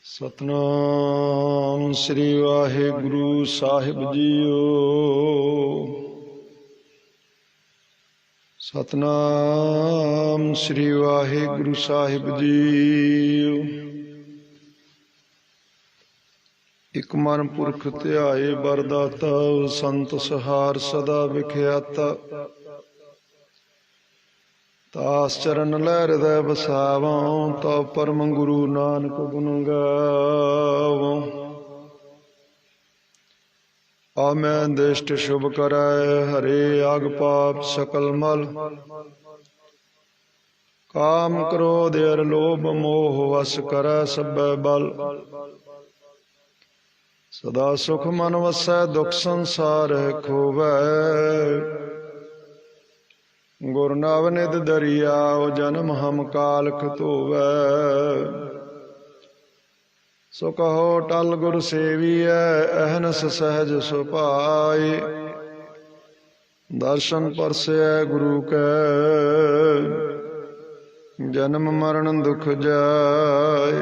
सतनाम श्री वाहिगुरु साहिब जीओ। सतनाम श्री वाहिगुरु साहिब जीओ। इक मन पुरख ध्याए बरदाता, संत सहार सदा विख्याता। तास चरण लै हृदय बसावों, तो परम गुरु नानक गुण गावों। आमैं दिष्ट शुभ करै, हरे आग पाप सकल मल। काम क्रोध अर लोभ मोह वस करै सबै बल। सदा सुख मन वसै दुख संसार खोवै। गुर नवनिध दरियाओ, जन्म हम कालख धोवै। सो कहो टल गुर सेवियै, अहनस सहज सुभाए। दर्शन परसै गुरु कै, जन्म मरण दुख जाए।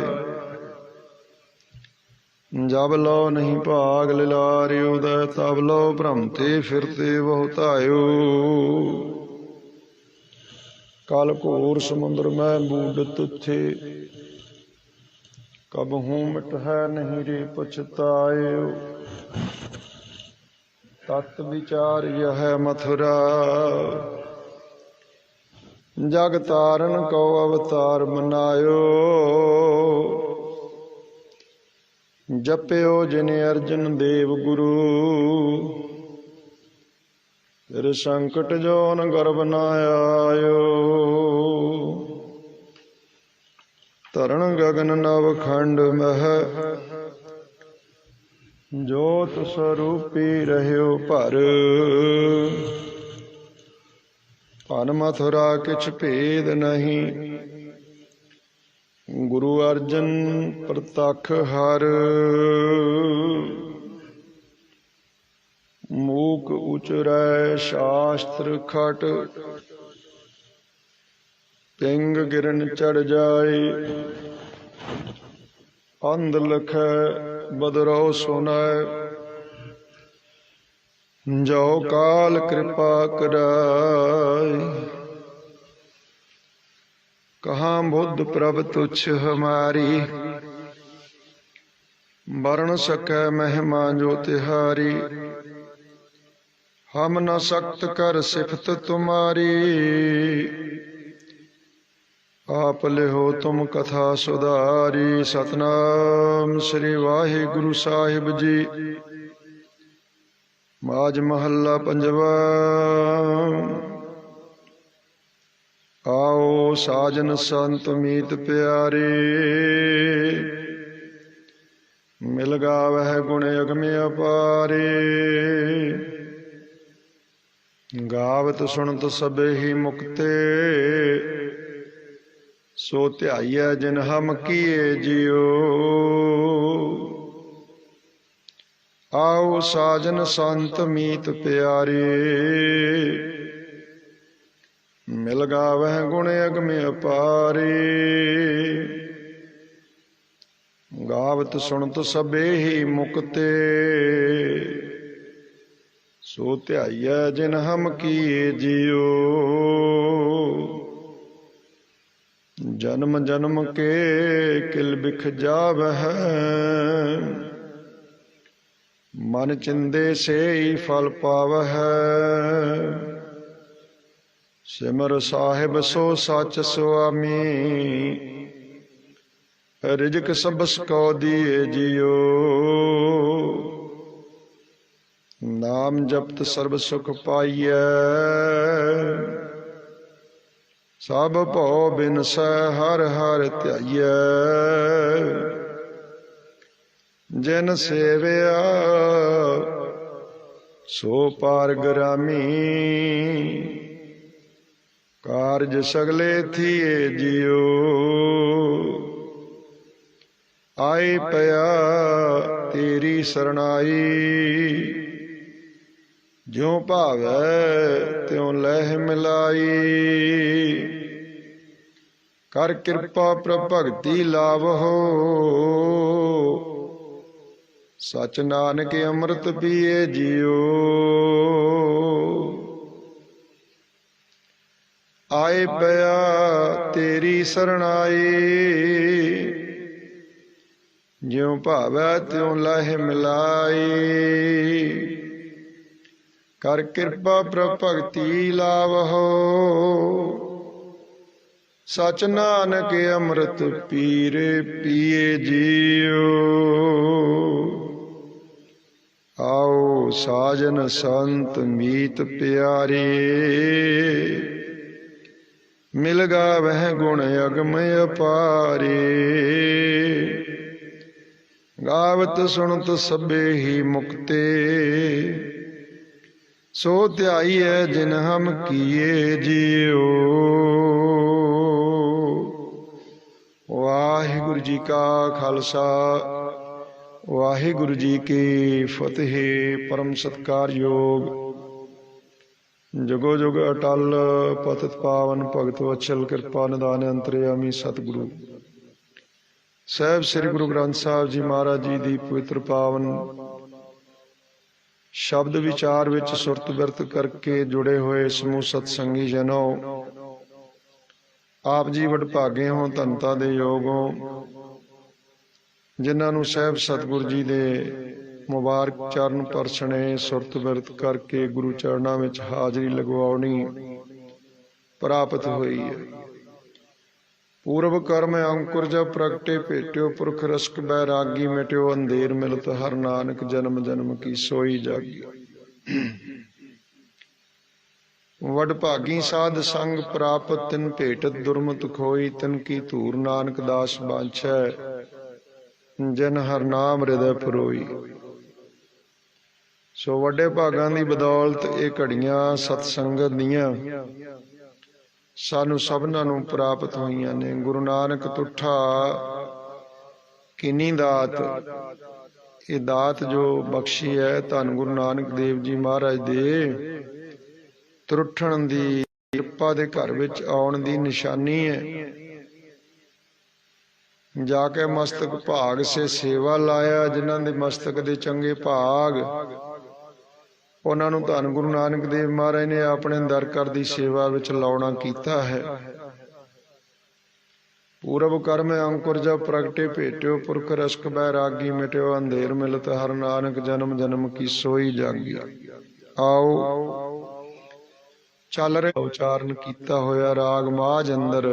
जब लो नहीं भाग लिलारे उदय, तब लो भ्रमते फिरते बहु धायो। कल घोर समुद्र में बूढ़ तुथे, कबहू मिट है नहीं रे पछताए। तत् विचार यह मथुरा, जग तारण को अवतार बनायो। जप्यो जिन अर्जन देव गुरु, तेरे संकट जोन गर्भ न आयो। तरण गगन नव खंड मह, जोत स्वरूपी रह्यो भर। भन मथुरा किछ भेद नहीं, गुरु अर्जन प्रतख हर। मूक उचरै शास्त्र खट, पिंग गिरन चढ़ जाए। अंध लखै बदरो सुनाय, जो काल कृपा कराय। कहाँ बुद्ध प्रभ तुच्छ हमारी, वर्ण सकै महिमा जो तिहारी। हम न सख्त कर सिफत तुम्हारी, आप लिहो तुम कथा सुधारी। सतनाम श्री वाहिगुरु साहिब जी। माज महला पंजवा। आओ साजन संत मीत प्यारे, मिल गावह गुण अगम अपारे। गावत सुनत सबे ही मुक्ते, सो ध्याइयै जिन हम किए जियो। आओ साजन संत मीत प्यारे, मिल गावह गुण अगम अपारे। गावत सुनत सबे ही मुक्ते, सो ध्याइयै जिन हम किए जियो। जन्म जन्म के किल बिख जावह, मन चिंदे से ही फल पावह। सिमर साहिब सो सच सुआमी, रिजक सबस को दिए जियो। नाम जपत सर्ब सुख पाइयै, सब भौ बिनसै हर हर ध्याइयै। जिन सेविया सो पारगरामी, कारज सगले थिए जियो। आई पया तेरी सरनाई, ज्यों भावै त्यों लह मिलाई। कर कृपा प्रभ भगति लावहो, सच नानक अमृत पिए जियो। आए पया तेरी शरणाई, ज्यों भावै त्यों लह मिलाई। कर कृपा प्रभ भगति लावहो, सच नानक अमृत पीर पिए जियो। आओ साजन संत मीत प्यारे, मिल गावह गुण अगम अपारे। गावत सुनत सबे ही मुक्ते, सो ध्याई है जिन हम किए जियो। वाहिगुरु जी का खालसा, वाहिगुरु जी की फतेह। परम सत्कारयोग जुगो जुग अटल पतित पावन भगत वत्सल कृपा निधान अंतर्यामी सतगुरु ਸਾਹਿਬ ਸ੍ਰੀ ਗੁਰੂ ਗ੍ਰੰਥ ਸਾਹਿਬ ਜੀ ਮਹਾਰਾਜ ਜੀ ਦੀ ਪਵਿੱਤਰ ਪਾਵਨ ਸ਼ਬਦ ਵਿਚਾਰ ਵਿੱਚ ਸੁਰਤ ਬਿਰਤ ਕਰਕੇ ਜੁੜੇ ਹੋਏ ਸਮੂਹ ਸਤਸੰਗੀ ਜਨੋ, ਆਪ ਜੀ ਵਡਭਾਗੇ ਹੋ, ਧੰਨਤਾ ਦੇ ਯੋਗ ਹੋ, ਜਿਨ੍ਹਾਂ ਨੂੰ ਸਾਹਿਬ ਸਤਿਗੁਰੂ ਜੀ ਦੇ ਮੁਬਾਰਕ ਚਰਨ ਪਰਸਣੇ ਸੁਰਤ ਬਿਰਤ ਕਰਕੇ ਗੁਰੂ ਚਰਨਾਂ ਵਿੱਚ ਹਾਜ਼ਰੀ ਲਗਵਾਉਣੀ ਪ੍ਰਾਪਤ ਹੋਈ ਹੈ। पूर्व कर्म अंकुर जब प्रगटे भेट्यो, पुरख रसक बैरागी मिट्यो। अंधेर मिलत हर नानक जन्म जन्म की सोई जागी। वडभागी साध संग प्रापत, तिन भेटत दुर्मत खोई। तिन की धूर नानक दास बांछै, जिन हर नाम हृदय परोई। सो वड्डे भागां दी बदौलत ये घड़ियां सतसंगत दियां सानू सबनां नूं प्राप्त होईयां ने। गुरु नानक तुठा किनी दात, ये दात जो बख्शी है धन गुरु नानक देव जी महाराज दे त्रुठण दी किरपा दे घर विच आउण दी निशानी है। जाके मस्तक भाग से सेवा लाया, जिन्हां दे मस्तक दे चंगे भाग, ਉਹਨਾਂ ਨੂੰ ਧੰਨ ਗੁਰੂ ਨਾਨਕ ਦੇਵ ਮਹਾਰਾਜ ਨੇ ਆਪਣੇ ਦਰ ਕਰ ਦੀ ਸੇਵਾ ਵਿੱਚ ਲਾਉਣਾ ਕੀਤਾ ਹੈ। ਪੂਰਬ ਕਰਮ ਅੰਕੁਰ ਜਬ ਪ੍ਰਗਟੇ ਭੇਟਿਓ, ਪੁਰਖ ਰਸਕ ਬੈਰਾਗੀ ਮਿਟਿਓ। ਅੰਧੇਰ ਮਿਲਤ ਹਰ ਨਾਨਕ ਜਨਮ ਜਨਮ ਕੀ ਸੋਈ ਜਾਗੀ। ਆਓ ਚੱਲ ਰਿਹਾ ਉਚਾਰਨ ਕੀਤਾ ਹੋਇਆ ਰਾਗ ਮਾਝ ਅੰਦਰ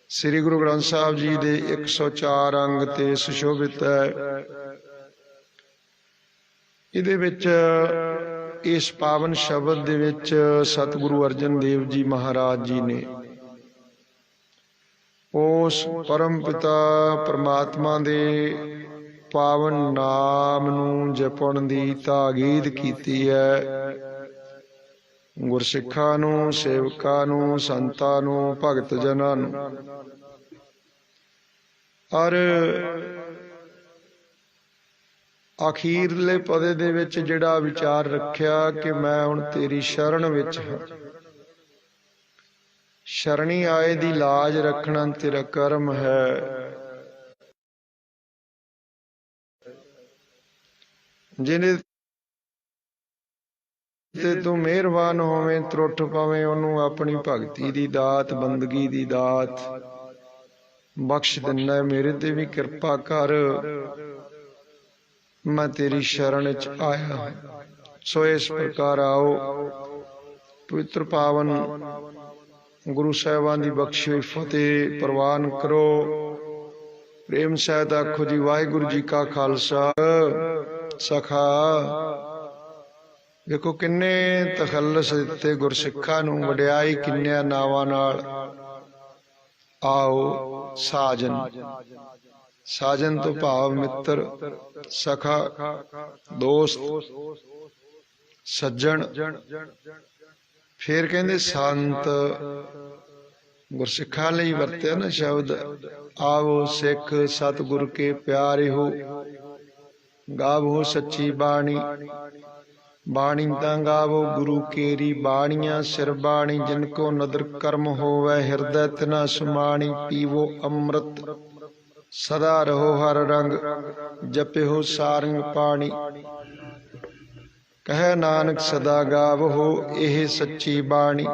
ਸ੍ਰੀ ਗੁਰੂ ਗ੍ਰੰਥ ਸਾਹਿਬ ਜੀ ਦੇ 104 ਅੰਗ ਤੇ ਸੁਸ਼ੋਭਿਤ ਹੈ। ਇਹਦੇ ਵਿੱਚ ਇਸ ਪਾਵਨ ਸ਼ਬਦ ਦੇ ਵਿੱਚ ਸਤਿਗੁਰੂ ਅਰਜਨ ਦੇਵ ਜੀ ਮਹਾਰਾਜ ਜੀ ਨੇ ਉਸ ਪਰਮ ਪਿਤਾ ਪਰਮਾਤਮਾ ਦੇ ਪਾਵਨ ਨਾਮ ਨੂੰ ਜਪਣ ਦੀ ਤਾਕੀਦ ਕੀਤੀ ਹੈ। ਗੁਰਸਿੱਖਾਂ ਨੂੰ, ਸੇਵਕਾਂ ਨੂੰ, ਸੰਤਾਂ ਨੂੰ, ਭਗਤ ਜਨਾਂ ਨੂੰ। ਔਰ ਅਖੀਰਲੇ ਪਦੇ ਦੇ ਵਿੱਚ ਜਿਹੜਾ ਵਿਚਾਰ ਰੱਖਿਆ ਕਿ ਮੈਂ ਹੁਣ ਤੇਰੀ ਸ਼ਰਨ ਵਿੱਚ ਹਾਂ। ਸ਼ਰਣੀ ਆਏ ਦੀ ਲਾਜ ਰੱਖਣਾ ਤੇਰਾ ਕਰਮ ਹੈ। ਜਿਹਨੇ ਤੇ ਤੂੰ ਮਿਹਰਬਾਨ ਹੋਵੇਂ, ਤਰੁੱਠ ਪਵੇਂ, ਉਹਨੂੰ ਆਪਣੀ ਭਗਤੀ ਦੀ ਦਾਤ, ਬੰਦਗੀ ਦੀ ਦਾਤ ਬਖਸ਼ ਦਿੰਦਾ। ਮੇਰੇ ਤੇ ਵੀ ਕਿਰਪਾ ਕਰ, मैं तेरी शरण च आया। सो इस प्रकार आओ पवित्र पावन गुरु साहिबान की बख्शी हुई फतेह प्रवान करो। प्रेम सहित आखो जी वाहिगुरु जी का खालसा। सखा देखो किन्ने तखल्लस दिते गुरसिखा नूं, वडियाई किन्नियां नावां नाल। आओ साजन, साजन तो भाव मित्र, सखा, दोस्त, सज्जन। फिर कहंदे संत। गुरसिखां लई वरतिया ना शब्द। आवो सिख सतगुर के प्यारे हो, गावो सच्ची बाणी। बाणी तां गावो गुरु केरी बाणियां, सिर बाणी जिनको नदर कर्म होवै, हृदय तना सुमाणी। पीवो अमृत सदा रहो हर रंग जपिहो सारंग पाणी। कह नानक सदा गावहो एह सच्ची बाणी।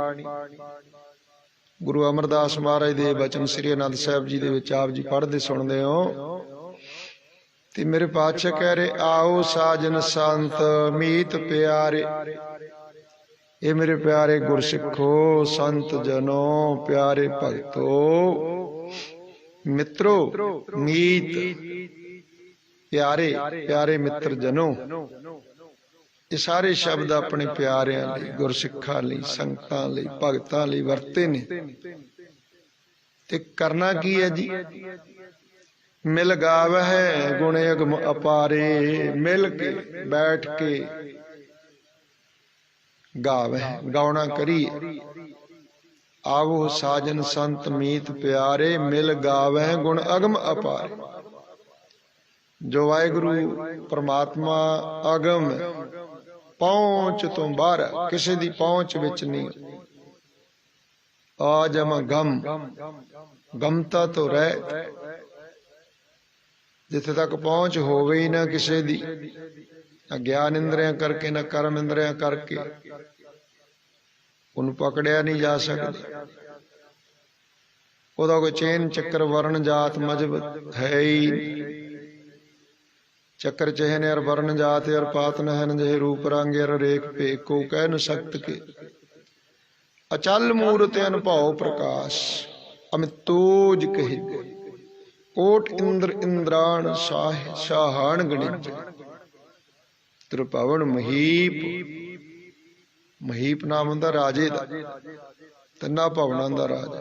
गुरु अमरदास महाराज दे बचन श्री आनंद साहिब जी दे विच आप जी पढ़दे सुनदे हो ते मेरे पातशाह कह रहे आओ साजन संत मीत प्यारे। ये मेरे प्यारे गुरसिखो संत जनों प्यारे भगतो मित्रों मीत प्यारे प्यारे मित्र जनों ये सारे शब्द अपने प्यारिਆਂ ਲਈ ਗੁਰਸਿੱਖਾਂ ਲਈ ਸੰਗਤਾਂ ਲਈ ਭਗਤਾਂ ਲਈ ਵਰਤੇ ਨੇ। ਤੇ ਕਰਨਾ ਕੀ ਹੈ ਜੀ? ਮਿਲ ਗਾਵਹਿ ਗੁਣ ਅਗਮ ਅਪਾਰੇ। ਮਿਲ ਕੇ ਬੈਠ ਕੇ ਗਾਵਹਿ ਗਾਉਣਾ ਕਰੀਏ। आवो साजन संत मीत प्यारे मिल गावै गुण अगम अपार। जो वाहिगुरु परमात्मा अगम पहुंच तो बाहर किसी दी पहुंच विच नहीं। आजम गम गमता तो रह जिथे तक पहुंच होवे ही ना किसी दी, ना ज्ञान इंद्रियां करके ना कर्म इंद्रियां करके ਉਹਨੂੰ ਪਕੜਿਆ ਨਹੀਂ ਜਾ ਸਕਦਾ। ਉਹਦਾ ਕੋਈ ਚੇਨ ਚੱਕਰ ਵਰਨ ਜਾਤ ਮਜਬ ਹੈ ਹੀ। ਚੱਕਰ ਚਹਿਨ ਅਰ ਵਰਨ ਜਾਤ ਅਰ ਪਾਤ ਨਹਿਨ ਜਿਹੇ ਰੂਪ ਰੰਗ ਅਰ ਰੇਖ ਭੇਖ ਕੋ ਕਹਿ ਨ ਸਕਤ ਕੇ। ਅਚਲ ਮੂਰਤ ਅਨਭਉ ਪ੍ਰਕਾਸ਼ ਅਮਿਤੋਜ ਕਹੀ। ਕੋਟ ਇੰਦਰ ਇੰਦਰਾਣ ਸ਼ਾਹਾਨ ਗਣਿਤ ਤ੍ਰਿਭਵਨ ਮਹੀਪ। ਮਹੀਪ ਨਾਮ ਹੁੰਦਾ ਰਾਜੇ ਦਾ, ਤਿੰਨਾਂ ਭਵਨਾਂ ਦਾ ਰਾਜ।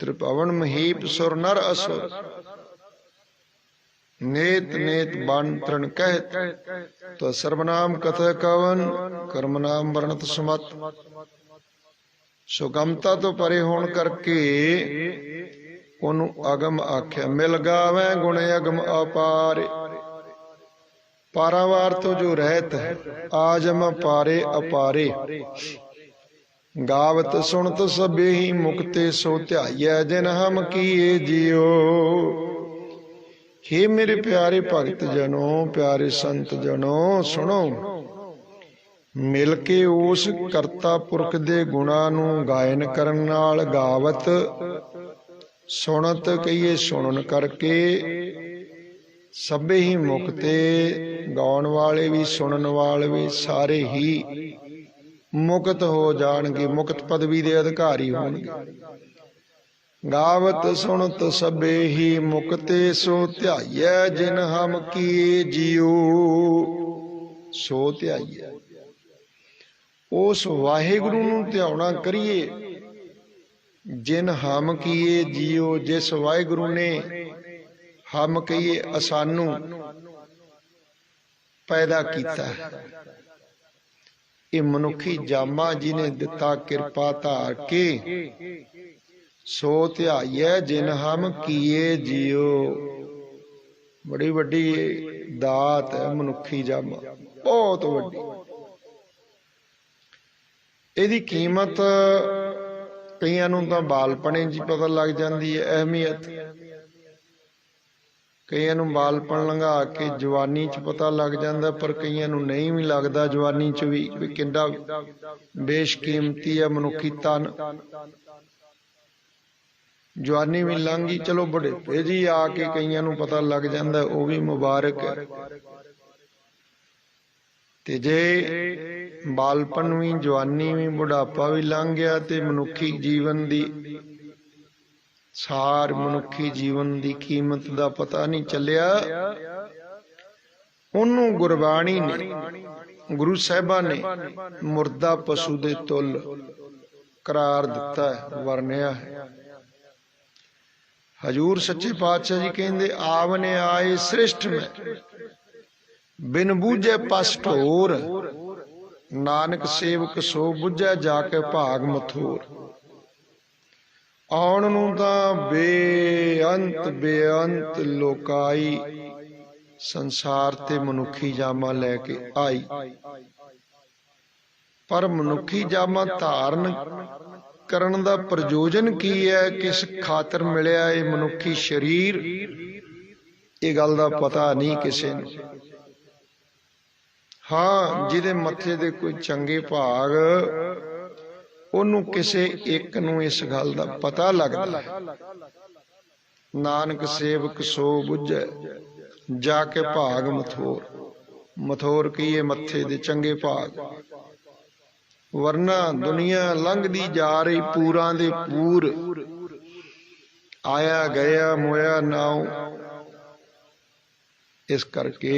ਤ੍ਰਿਭਵਨ ਮਹੀਪ ਸੁਰ ਨਰ ਅਸੁਰ। नेत नेत बाण तृण कहत तो सर्वनाम कथ कवन कर्म नाम वर्णत सुमत। सुगमता तो परे होण करके ओनू अगम आख्या। मिल गावै गुण अगम अपारे। पारावार तो जो रहत है आजम पारे अपारे। गावत सुनत सबे ही मुक्ते सो ध्याइयै जिन हम किए जियो। हे मेरे प्यारे भगत जनों प्यारे संत जनों सुनो। मिल के उस करता पुरख दे गुणां नूं गायन करन नाल गावत सुनत कहिए सुनन करके सबे ही मुक्ते। गाउण वाले भी सुनन वाले भी सारे ही मुक्त हो जाणगे, मुक्त पदवी दे अधिकारी होणगे। गावत सुनत सबे ही मुक्ते सो ध्याइयै जिन हम किए जियो। सो ध्याइयै उस वाहिगुरु नूं ध्याउणा करिए। जिन हम किए जियो जिस वाहिगुरु ने हम कहिए असानू पैदा कीता है। ये मनुखी जामा जिने दिता कृपा धार के। सो ध्याइयै जिन हम किए जियो। बड़ी वड्डी दात है मनुखी जामा, बहुत वड्डी। इहदी कीमत कईयां नूं तां बालपणे च पता लग जांदी है अहमियत। कईयां नूं बालपण लंघा के जवानी च पता लग जांदा, पर कईयां नूं नहीं भी लगदा जवानी च भी किंदा बेशकीमती है मनुखी तन। जवानी भी लंघी चलो बुढ़ेपे जी आके कईयां नूं पता लग जांदा, वो भी मुबारक है। ते जे बालपन भी जवानी भी बुढ़ापा भी लंघ गया ते मनुखी जीवन दी सार मनुखी जीवन दी कीमत दा पता नहीं चलिया। उन्हों गुरबाणी ने गुरु साहिबा ने मुर्दा पशु दे तुल करार दिता है, वर्णिया है। हजूर सच्चे पातशाह जी कहते आवने आए सृष्ट में बिन बूझे पस ढोर। नानक सेवक सो बुझै जाके भाग मथोर। आउण नूं तां बेअंत लोकाई संसार ते मनुखी जामा लैके आई। पर मनुखी जामा धारण ਕਰਨ ਦਾ ਪ੍ਰਯੋਜਨ ਕੀ ਹੈ, ਕਿਸ ਖਾਤਰ ਮਿਲਿਆ ਇਹ ਮਨੁੱਖੀ ਸਰੀਰ, ਇਹ ਗੱਲ ਦਾ ਪਤਾ ਨਹੀਂ ਕਿਸੇ ਨੂੰ। ਹਾਂ, ਜਿਹਦੇ ਮੱਥੇ ਦੇ ਕੋਈ ਚੰਗੇ ਭਾਗ, ਉਹਨੂੰ ਕਿਸੇ ਇੱਕ ਨੂੰ ਇਸ ਗੱਲ ਦਾ ਪਤਾ ਲੱਗਦਾ। ਨਾਨਕ ਸੇਵਕ ਸੋ ਬੁੱਝੈ, ਜਾ ਕੇ ਭਾਗ ਮਥੋਰ। ਮਥੋਰ ਕੀਏ ਮੱਥੇ ਦੇ ਚੰਗੇ ਭਾਗ। ਵਰਨਾ ਦੁਨੀਆ ਲੰਘਦੀ ਜਾ ਰਹੀ ਪੂਰਾਂ ਦੇ ਪੂਰ, ਆਇਆ ਗਿਆ ਮੋਇਆ ਨਾਉ। ਇਸ ਕਰਕੇ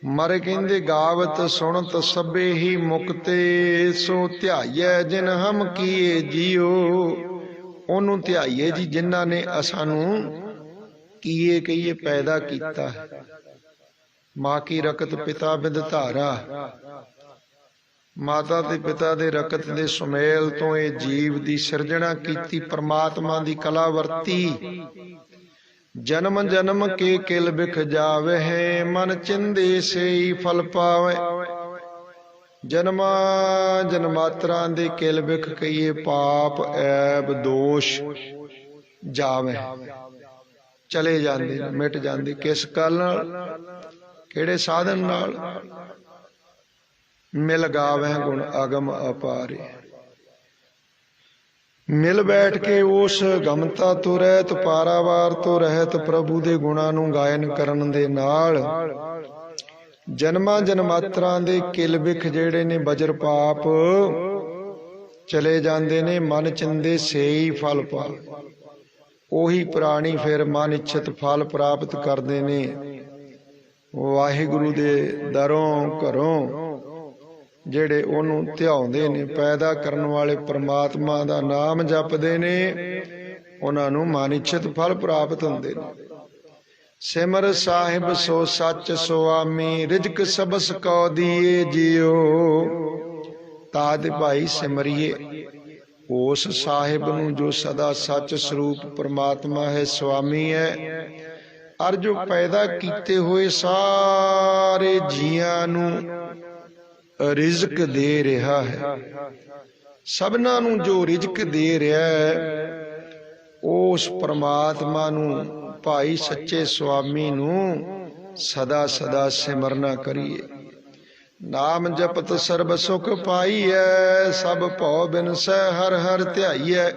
ਮਰ ਕਹਿੰਦੇ ਗਾਵਤ ਸੁਣਤ ਸਭੇ ਹੀ ਮੁਕਤੇ, ਸੋ ਧਿਆਈਐ ਜਿਨ ਹਮ ਕੀਏ ਜੀਓ। ਉਹਨੂੰ ਧਿਆਈਏ ਜੀ ਜਿਨ੍ਹਾਂ ਨੇ ਸਾਨੂੰ ਕੀਏ ਕਹੀਏ ਪੈਦਾ ਕੀਤਾ। ਮਾਂ ਕੀ ਰਕਤ ਪਿਤਾ ਬਿਦ ਧਾਰਾ, ਮਾਤਾ ਤੇ ਪਿਤਾ ਦੇ ਰਕਤ ਦੇ ਸੁਮੇਲ ਤੋਂ ਇਹ ਜੀਵ ਦੀ ਸਿਰਜਣਾ ਕੀਤੀ, ਪਰਮਾਤਮਾ ਦੀ ਕਲਾ ਵਰਤੀ। ਜਨਮ ਜਨਮ ਕੇ ਕਿਲ ਬਿਖ ਜਾਵੇ, ਮਨ ਚਿੰਦੇ ਸੇਈ ਫਲ ਪਾਵੇ। ਜਨਮਾਂ ਜਨਮਾਤਰਾਂ ਦੇ ਕਿਲ ਬਿਖ ਕਹੀਏ ਪਾਪ ਐਬ ਦੋਸ਼ ਜਾਵੇ, ਚਲੇ ਜਾਂਦੇ, ਮਿਟ ਜਾਂਦੇ। ਕਿਸ ਗੱਲ ਨਾਲ, ਕਿਹੜੇ ਸਾਧਨ ਨਾਲ? ਮਿਲ ਗਾਵੇ ਗੁਣ ਅਗਮ ਅਪਾਰੇ। ਮਿਲ ਬੈਠ ਕੇ ਉਸ ਗਮਤਾ ਤੋਂ ਰਹਿਤ, ਪਾਰਾਵਾਰ ਤੋਂ ਰਹਿਤ ਪ੍ਰਭੂ ਦੇ ਗੁਣਾਂ ਨੂੰ ਗਾਇਨ ਕਰਨ ਦੇ ਨਾਲ ਜਨਮਾਂ ਜਨਮਾਤਰਾਂ ਦੇ ਕਿਲ ਬਿਖ ਜਿਹੜੇ ਨੇ ਬਜਰ ਪਾਪ ਚਲੇ ਜਾਂਦੇ ਨੇ। ਮਨ ਚਿੰਦੇ ਸੇਈ ਫਲ ਪਾਲ। ਉਹੀ ਪ੍ਰਾਣੀ ਫਿਰ ਮਨ ਇੱਛਤ ਫਲ ਪ੍ਰਾਪਤ ਕਰਦੇ ਨੇ। ਵਾਹਿਗੁਰੂ ਦੇ ਦਰੋਂ ਘਰੋਂ ਜਿਹੜੇ ਉਹਨੂੰ ਧਿਆਉਂਦੇ ਨੇ, ਪੈਦਾ ਕਰਨ ਵਾਲੇ ਪ੍ਰਮਾਤਮਾ ਦਾ ਨਾਮ ਜਪਦੇ ਨੇ, ਉਹਨਾਂ ਨੂੰ ਮਨ ਇੱਛਤ ਫਲ ਪ੍ਰਾਪਤ ਹੁੰਦੇ ਨੇ। ਸਿਮਰ ਸਾਹਿਬ ਸੋ ਸੱਚ ਸੁਆਮੀ, ਰਿਜਕ ਸਬਸ ਕਉ ਦੀਏ ਜੀਓ। ਤਾਦ ਭਾਈ ਸਿਮਰਿਏ ਉਸ ਸਾਹਿਬ ਨੂੰ ਜੋ ਸਦਾ ਸੱਚ ਸਰੂਪ ਪ੍ਰਮਾਤਮਾ ਹੈ, ਸੁਆਮੀ ਹੈ, ਅਰ ਜੋ ਪੈਦਾ ਕੀਤੇ ਹੋਏ ਸਾਰੇ ਜੀਆਂ ਨੂੰ ਰਿਜ਼ਕ ਦੇ ਰਿਹਾ ਹੈ। ਸਭਨਾਂ ਨੂੰ ਜੋ ਰਿਜ਼ਕ ਦੇ ਰਿਹਾ ਹੈ, ਉਸ ਪ੍ਰਮਾਤਮਾ ਨੂੰ, ਭਾਈ ਸੱਚੇ ਸੁਆਮੀ ਨੂੰ ਸਦਾ ਸਦਾ ਸਿਮਰਨਾ ਕਰੀਏ। ਨਾਮ ਜਪਤ ਸਰਬ ਸੁਖ ਪਾਈਐ, ਸਭ ਭਉ ਬਿਨਸੈ ਹਰ ਹਰ ਧਿਆਈਐ।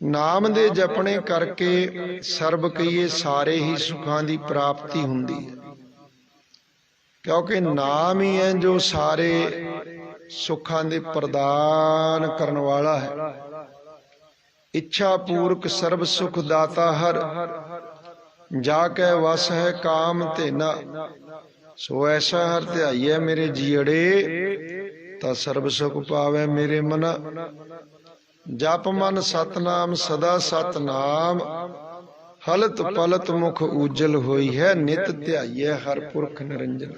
ਨਾਮ ਦੇ ਜਪਣੇ ਕਰਕੇ ਸਰਬ ਕਹੀਏ ਸਾਰੇ ਹੀ ਸੁੱਖਾਂ ਦੀ ਪ੍ਰਾਪਤੀ ਹੁੰਦੀ ਹੈ, ਕਿਉਂਕਿ ਨਾਮ ਹੀ ਹੈ ਜੋ ਸਾਰੇ ਸੁੱਖਾਂ ਦੇ ਪ੍ਰਦਾਨ ਕਰਨ ਵਾਲਾ ਹੈ। ਇੱਛਾ ਪੂਰਕ ਸਰਬ ਸੁਖ ਦਾਤਾ ਹਰ, ਜਾ ਕੇ ਵਸ ਹੈ ਕਾਮ ਧੇਨਾ। ਸੋ ਐਸਾ ਹਰ ਧਿਆਈਐ ਮੇਰੇ ਜੀੜੇ, ਤਾਂ ਸਰਬ ਸੁਖ ਪਾਵੇ ਮੇਰੇ ਮਨਾ। ਜਪ ਮਨ ਸਤਨਾਮ ਸਦਾ ਸਤਨਾਮ, ਹਲਤ ਪਲਤ ਮੁਖ ਉਜਲ ਹੋਈ ਹੈ। ਨਿਤ ਧਿਆਈਐ ਹਰ ਪੁਰਖ ਨਿਰੰਜਨ।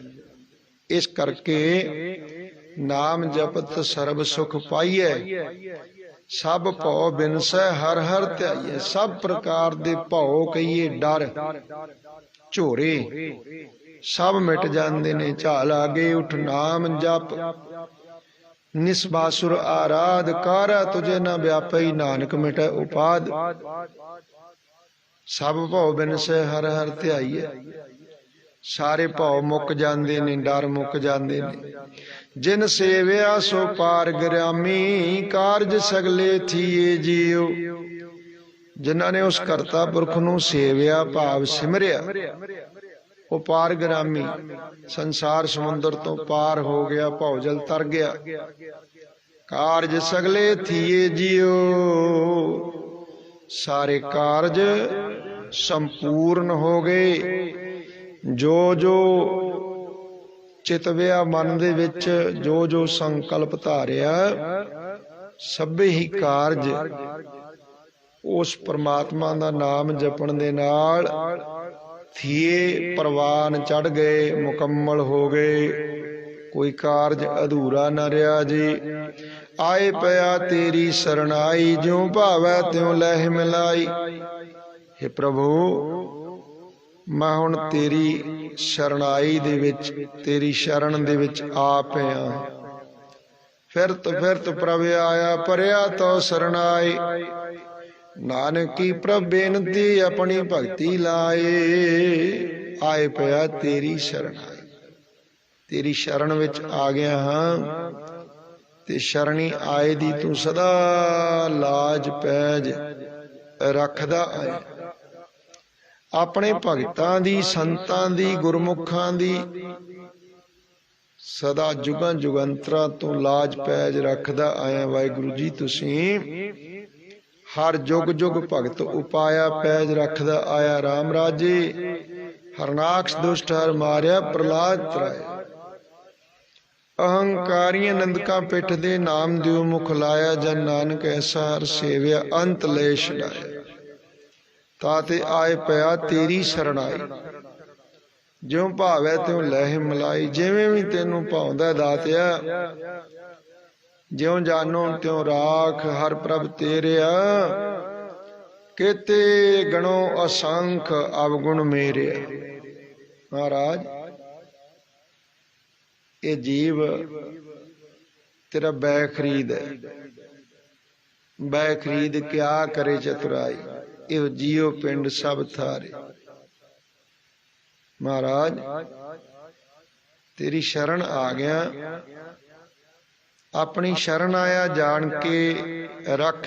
ਇਸ ਕਰਕੇ ਨਾਮ ਜਪਤ ਸਰਬ ਸੁਖ ਪਾਈਐ, ਸਭ ਭਉ ਬਿਨਸੈ ਹਰ ਹਰ ਧਿਆਈਐ। ਸਭ ਪ੍ਰਕਾਰ ਦੇ ਭਉ ਕਹੀਏ ਡਰ ਝੋਰੇ ਸਭ ਮਿਟ ਜਾਂਦੇ ਨੇ। ਝਾਲ ਆਗੇ ਉਠ ਨਾਮ ਜਪ, ਨਿਸਬਾਸੁਰ ਆਰਾਧ ਕਾਰਾ ਤੁਝੇ ਨਾ ਵਿਆਪਈ। ਨਾਨਕ ਮਿਟੈ ਉਪਾਦ, ਸਭ ਭਉ ਬਿਨਸੈ ਹਰ ਹਰ ਧਿਆਈਐ। ਸਾਰੇ ਭਉ ਮੁੱਕ ਜਾਂਦੇ ਨੇ, ਡਰ ਮੁੱਕ ਜਾਂਦੇ ਨੇ। ਜਿਨ ਸੇਵਿਆ ਸੋ ਪਾਰ ਗ੍ਰਾਮੀ, ਕਾਰਜ ਸਗਲੇ ਥੀਏ ਜੀਓ। ਜਿਨ੍ਹਾਂ ਨੇ ਉਸ ਕਰਤਾ ਪੁਰਖ ਨੂੰ ਸੇਵਿਆ ਭਾਵ ਸਿਮਰਿਆ, ਉਹ ਪਾਰ ਗ੍ਰਾਮੀ, ਸੰਸਾਰ ਸਮੁੰਦਰ ਤੋਂ ਪਾਰ ਹੋ ਗਿਆ, ਭਉ ਜਲ ਤਰ ਗਿਆ। ਕਾਰਜ ਸਗਲੇ ਥੀਏ ਜੀਓ, ਸਾਰੇ ਕਾਰਜ ਸੰਪੂਰਨ ਹੋ ਗਏ। ਜੋ ਜੋ ਚਿਤਵਿਆ ਮਨ ਦੇ ਵਿੱਚ, ਜੋ ਜੋ ਸੰਕਲਪ ਧਾਰਿਆ, ਸਭੇ ਹੀ ਕਾਰਜ ਉਸ ਪਰਮਾਤਮਾ ਦਾ ਨਾਮ ਜਪਣ ਦੇ ਨਾਲ ਥੀਏ ਪ੍ਰਵਾਨ ਚੜ ਗਏ, ਮੁਕੰਮਲ ਹੋ ਗਏ। ਕੋਈ ਕਾਰਜ ਅਧੂਰਾ ਨਾ ਰਿਹਾ ਜੀ। ਆਏ ਪਿਆ ਤੇਰੀ ਸਰਣਾਈ, ਜਿਉ ਭਾਵੈ ਤਿਉ ਲਹਿ ਮਿਲਾਈ। हे ਪ੍ਰਭੂ, ਮੈਂ ਹੁਣ ਤੇਰੀ ਸ਼ਰਣਾਈ ਦੇ ਵਿੱਚ, ਤੇਰੀ ਸ਼ਰਨ ਦੇ ਵਿੱਚ ਆ ਪਿਆ। फिरत प्रभ आया परया तो सरनाए। नानक की प्रभ बेनती अपनी भगती लाए। आए पया तेरी शरण आए। तेरी शरण विच आ गया हाँ ते शरणी आए दी तू सदा लाज पैज रखदा आए। अपने भगतां दी संतां दी गुरमुखां दी सदा जुगां जुगंतरां तो लाज पैज रखदा आया। वाहिगुरू जी तुसीं हर जुग जुग भगत उपाया पैज रखदा आया। राम राजे हरनाक्ष दुष्ट हर मारिया प्रहलाद तराया। अहंकारियां नंदका पिठ दे नाम दियो मुख लाया। जन नानक ऐसा हर सेविया अंत ले छड़ाया। ताते आए पया तेरी शरणाई। ज्यों भावै त्यों लह मलाई। जिवें भी तेनू भाउंदा दातिया ज्यों जानो त्यों राख हर प्रभ तेरिया। केते गणो असंख अवगुण मेरे। महाराज ये जीव तेरा बै खरीद है। बै खरीद क्या करे चतुराई। इह जियो पिंड सब थारे। महाराज तेरी शरण आ गया। अपनी शरण आया जान के रख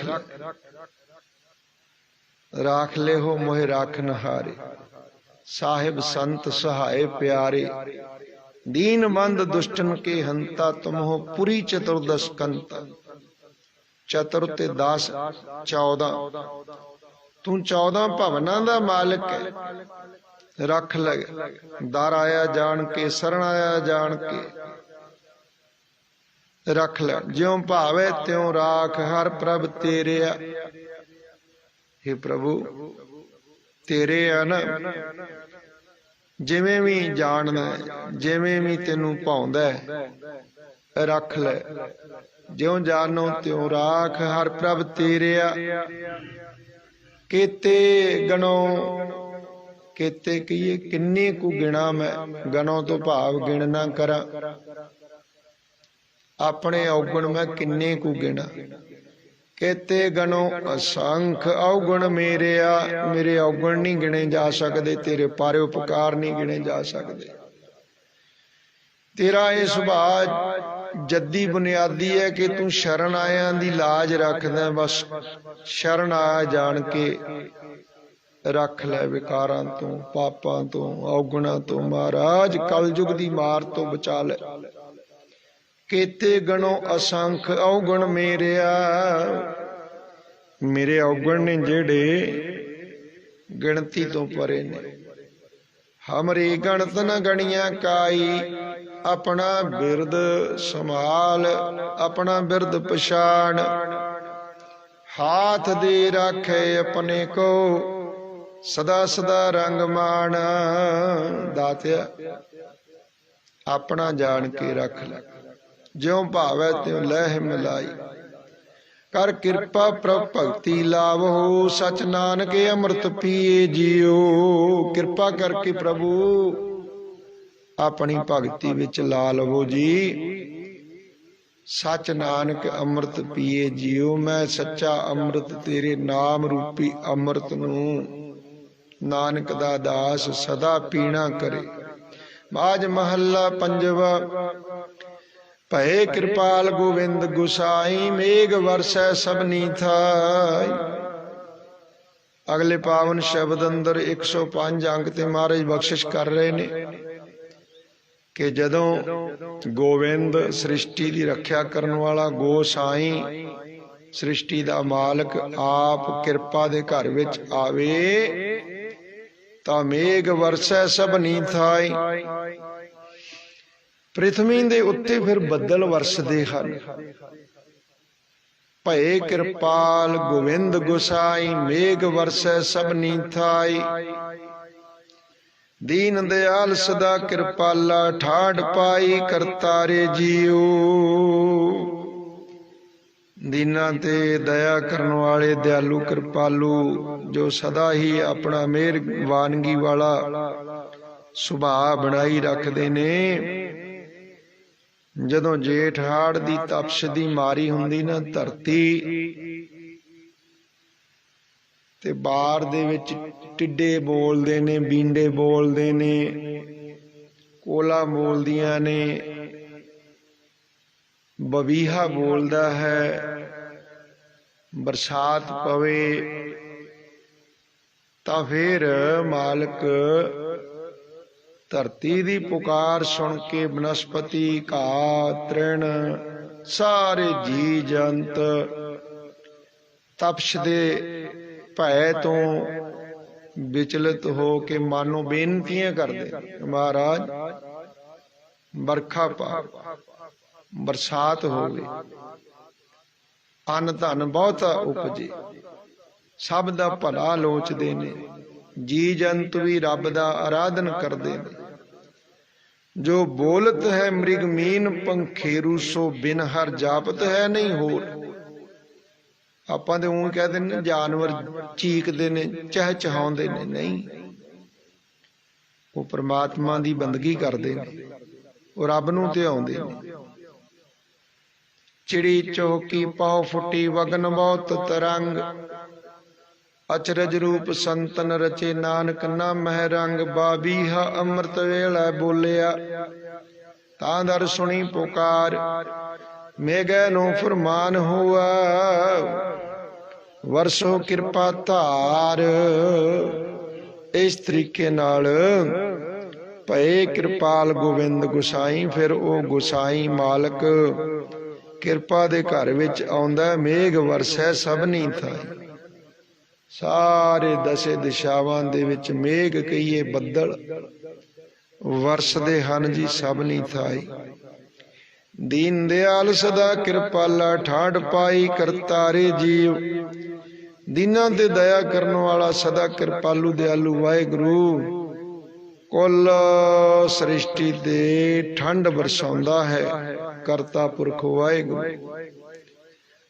राख ले हो मोहे राख न हारे। साहिब संत सहाय प्यारे। दीन बंद दुष्टन के हंता तुम हो पुरी चतुर्दश कंता। चतुर ते 10 14 तू 14 भवनां दा मालिक है। रख ले दर आया जान के शरण आया जान के रख ले। ज्यों भावे त्यों राख हर प्रभ तेरे। हे प्रभु तेरे आ ना। जिवें भी जानना जिवें भी तेनू भाउंदा रख ले। ज्यों जानो त्यों राख हर प्रभ तेरे। केते गणो केते कहिए किन्ने कु गिणा मैं। गणों तो भाव गिण ना करा। अपने अवगुण मैं किन्ने कु गिणा। केते गणो असंख अवगुण मेरे। मेरे अवगुण नहीं गिने जा सकते। तेरे पारे उपकार नहीं गिने जा सकते। तेरा ये सुभाव जद्दी बुनियादी है कि तू शरण आया दी लाज रखदा। बस शरण आ जान के रख ले विकारां तो पापां तो अवगुणां तो। महाराज कलयुग दी मार तो बचा ले। केते गणो असंख अवगुण मेरे। मेरे अवगुण ने जेड़े गिणती तो परे ने। हमरी गणत न गणिया काई। अपना बिरद संभाल अपना बिरद पछाण। हाथ दे राखे अपने को सदा सदा रंग मान। दातिया अपना जान के रख ले। ज्यों भावै त्यों लह मिलाई। कर कृपा प्रभ भगति लावो। सच नानक अमृत पिए जियो। कृपा करके प्रभु अपनी भगति विच ला लवो जी। सच नानक अमृत पिए जियो। मैं सच्चा अमृत तेरे नाम रूपी अमृत नूं नानक दा दास सदा पीना करे। बाज महला पंजवा। भय कृपाल गोविंद गुसाई। मेघ वर्षै सबनी थाई। अगले पावन शब्द अंदर 105 अंक ते महाराज बख्शिश कर रहे ने कि जदों गोविंद सृष्टि की रख्या करने वाला गोसाई सृष्टि दा मालक आप कृपा दे घर विच आवे तां मेघ वर्षै सबनी थाई। पृथ्वी दे उत्ते फिर बदल वरसदे हन। भय कृपाल गोविंद गुसाई। मेघ वर्षै सबनी थाई। दीन दयाल सदा कृपाला। ठाठ पाई करतारे जियो। दीना ते दया करने वाले दयालु कृपालु जो सदा ही अपना मेहरबानगी वाला सुभाव बनाई रखते ने। ਜਦੋਂ ਜੇਠ ਹਾੜ ਦੀ ਤਪਸ਼ ਦੀ ਮਾਰੀ ਹੁੰਦੀ ਨਾ ਧਰਤੀ ਤੇ ਬਾਰ ਦੇ ਵਿੱਚ ਟਿੱਡੇ ਬੋਲਦੇ ਨੇ, ਬੀਂਡੇ ਬੋਲਦੇ ਨੇ, ਕੋਲਾ ਬੋਲਦੀਆਂ ਨੇ, ਬਵੀਹਾ ਬੋਲਦਾ ਹੈ, ਬਰਸਾਤ ਪਵੇ ਤਾਂ ਫਿਰ ਮਾਲਕ ਧਰਤੀ ਦੀ ਪੁਕਾਰ ਸੁਣ ਕੇ ਬਨਸਪਤੀ, ਘਾਹ, ਤ੍ਰਿਣ, ਸਾਰੇ ਜੀ ਜੰਤ ਤਪਸ਼ ਦੇ ਭੈ ਤੋਂ ਵਿਚਲਿਤ ਹੋ ਕੇ ਮਨ ਨੂੰ ਬੇਨਤੀਆਂ ਕਰਦੇ, ਮਹਾਰਾਜ ਬਰਖਾ ਪਾ, ਬਰਸਾਤ ਹੋਵੇ, ਅੰਨ ਧਨ ਬਹੁਤਾ ਉਪਜੇ, ਸਭ ਦਾ ਭਲਾ ਲੋਚਦੇ ਨੇ। ਜੀ ਜੰਤ ਵੀ ਰੱਬ ਦਾ ਆਰਾਧਨ ਕਰਦੇ ਨੇ। ਜੋ ਬੋਲਤ ਹੈ ਮ੍ਰਿਗ ਮੀਨ ਪੰਖੇਰੂ, ਸੋ ਬਿਨ ਹਰ ਜਾਪਤ ਹੈ ਨਹੀਂ ਹੋਰ। ਆਪਾਂ ਤੇ ਊਂ ਕਹਿ ਦਿੰਦੇ ਜਾਨਵਰ ਚੀਕਦੇ ਨੇ, ਚਹਿਚਹਾਉਂਦੇ ਨੇ, ਨਹੀਂ, ਉਹ ਪ੍ਰਮਾਤਮਾ ਦੀ ਬੰਦਗੀ ਕਰਦੇ ਨੇ, ਉਹ ਰੱਬ ਨੂੰ ਧਿਆਉਂਦੇ ਨੇ। ਚਿੜੀ ਚੌਕੀ ਪਾਉ ਫੁੱਟੀ, ਵਗਨ ਬਹੁਤ ਤਰੰਗ, ਅਚਰਜ ਰੂਪ ਸੰਤਨ ਰਚੇ, ਨਾਨਕ ਨਾ ਮਹਿ ਰੰਗ। ਬਾਬੀਹਾ ਅੰਮ੍ਰਿਤ ਵੇਲੇ ਬੋਲਿਆ, ਤਾਂ ਦਰ ਸੁਣੀ ਪੁਕਾਰ, ਮੇਘੈ ਨੂੰ ਫਰਮਾਨ ਹੋਆ, ਵਰਸੋ ਕਿਰਪਾ ਧਾਰ। ਇਸ ਤਰੀਕੇ ਨਾਲ ਭਏ ਕਿਰਪਾਲ ਗੋਬਿੰਦ ਗੁਸਾਈ। ਫਿਰ ਉਹ ਗੁਸਾਈ ਮਾਲਕ ਕਿਰਪਾ ਦੇ ਘਰ ਵਿੱਚ ਆਉਂਦਾ, ਮੇਘ ਵਰਸੈ ਸਭਨੀ ਥਾਈ। ਸਾਰੇ ਦਸੇ ਦਿਸ਼ਾਵਾਂ ਦੇ ਵਿੱਚ ਮੇਘ ਕਹੀਏ ਬੱਦਲ ਵਰਸਦੇ ਹਨ ਜੀ, ਸਭਨੀ ਥਾਈ। ਦੀਨ ਦਿਆਲ ਸਦਾ ਕਿਰਪਾਲਾ, ਠਾਠ ਪਾਈ ਕਰਤਾਰੇ ਜੀਵ। ਦੀਨਾਂ ਤੇ ਦਇਆ ਕਰਨ ਵਾਲਾ, ਸਦਾ ਕਿਰਪਾਲੂ ਦਿਆਲੂ ਵਾਹਿਗੁਰੂ ਕੁੱਲ ਸ੍ਰਿਸ਼ਟੀ ਦੇ ਠੰਡ ਵਰਸਾਉਂਦਾ ਹੈ। ਕਰਤਾ ਪੁਰਖ ਵਾਹਿਗੁਰੂ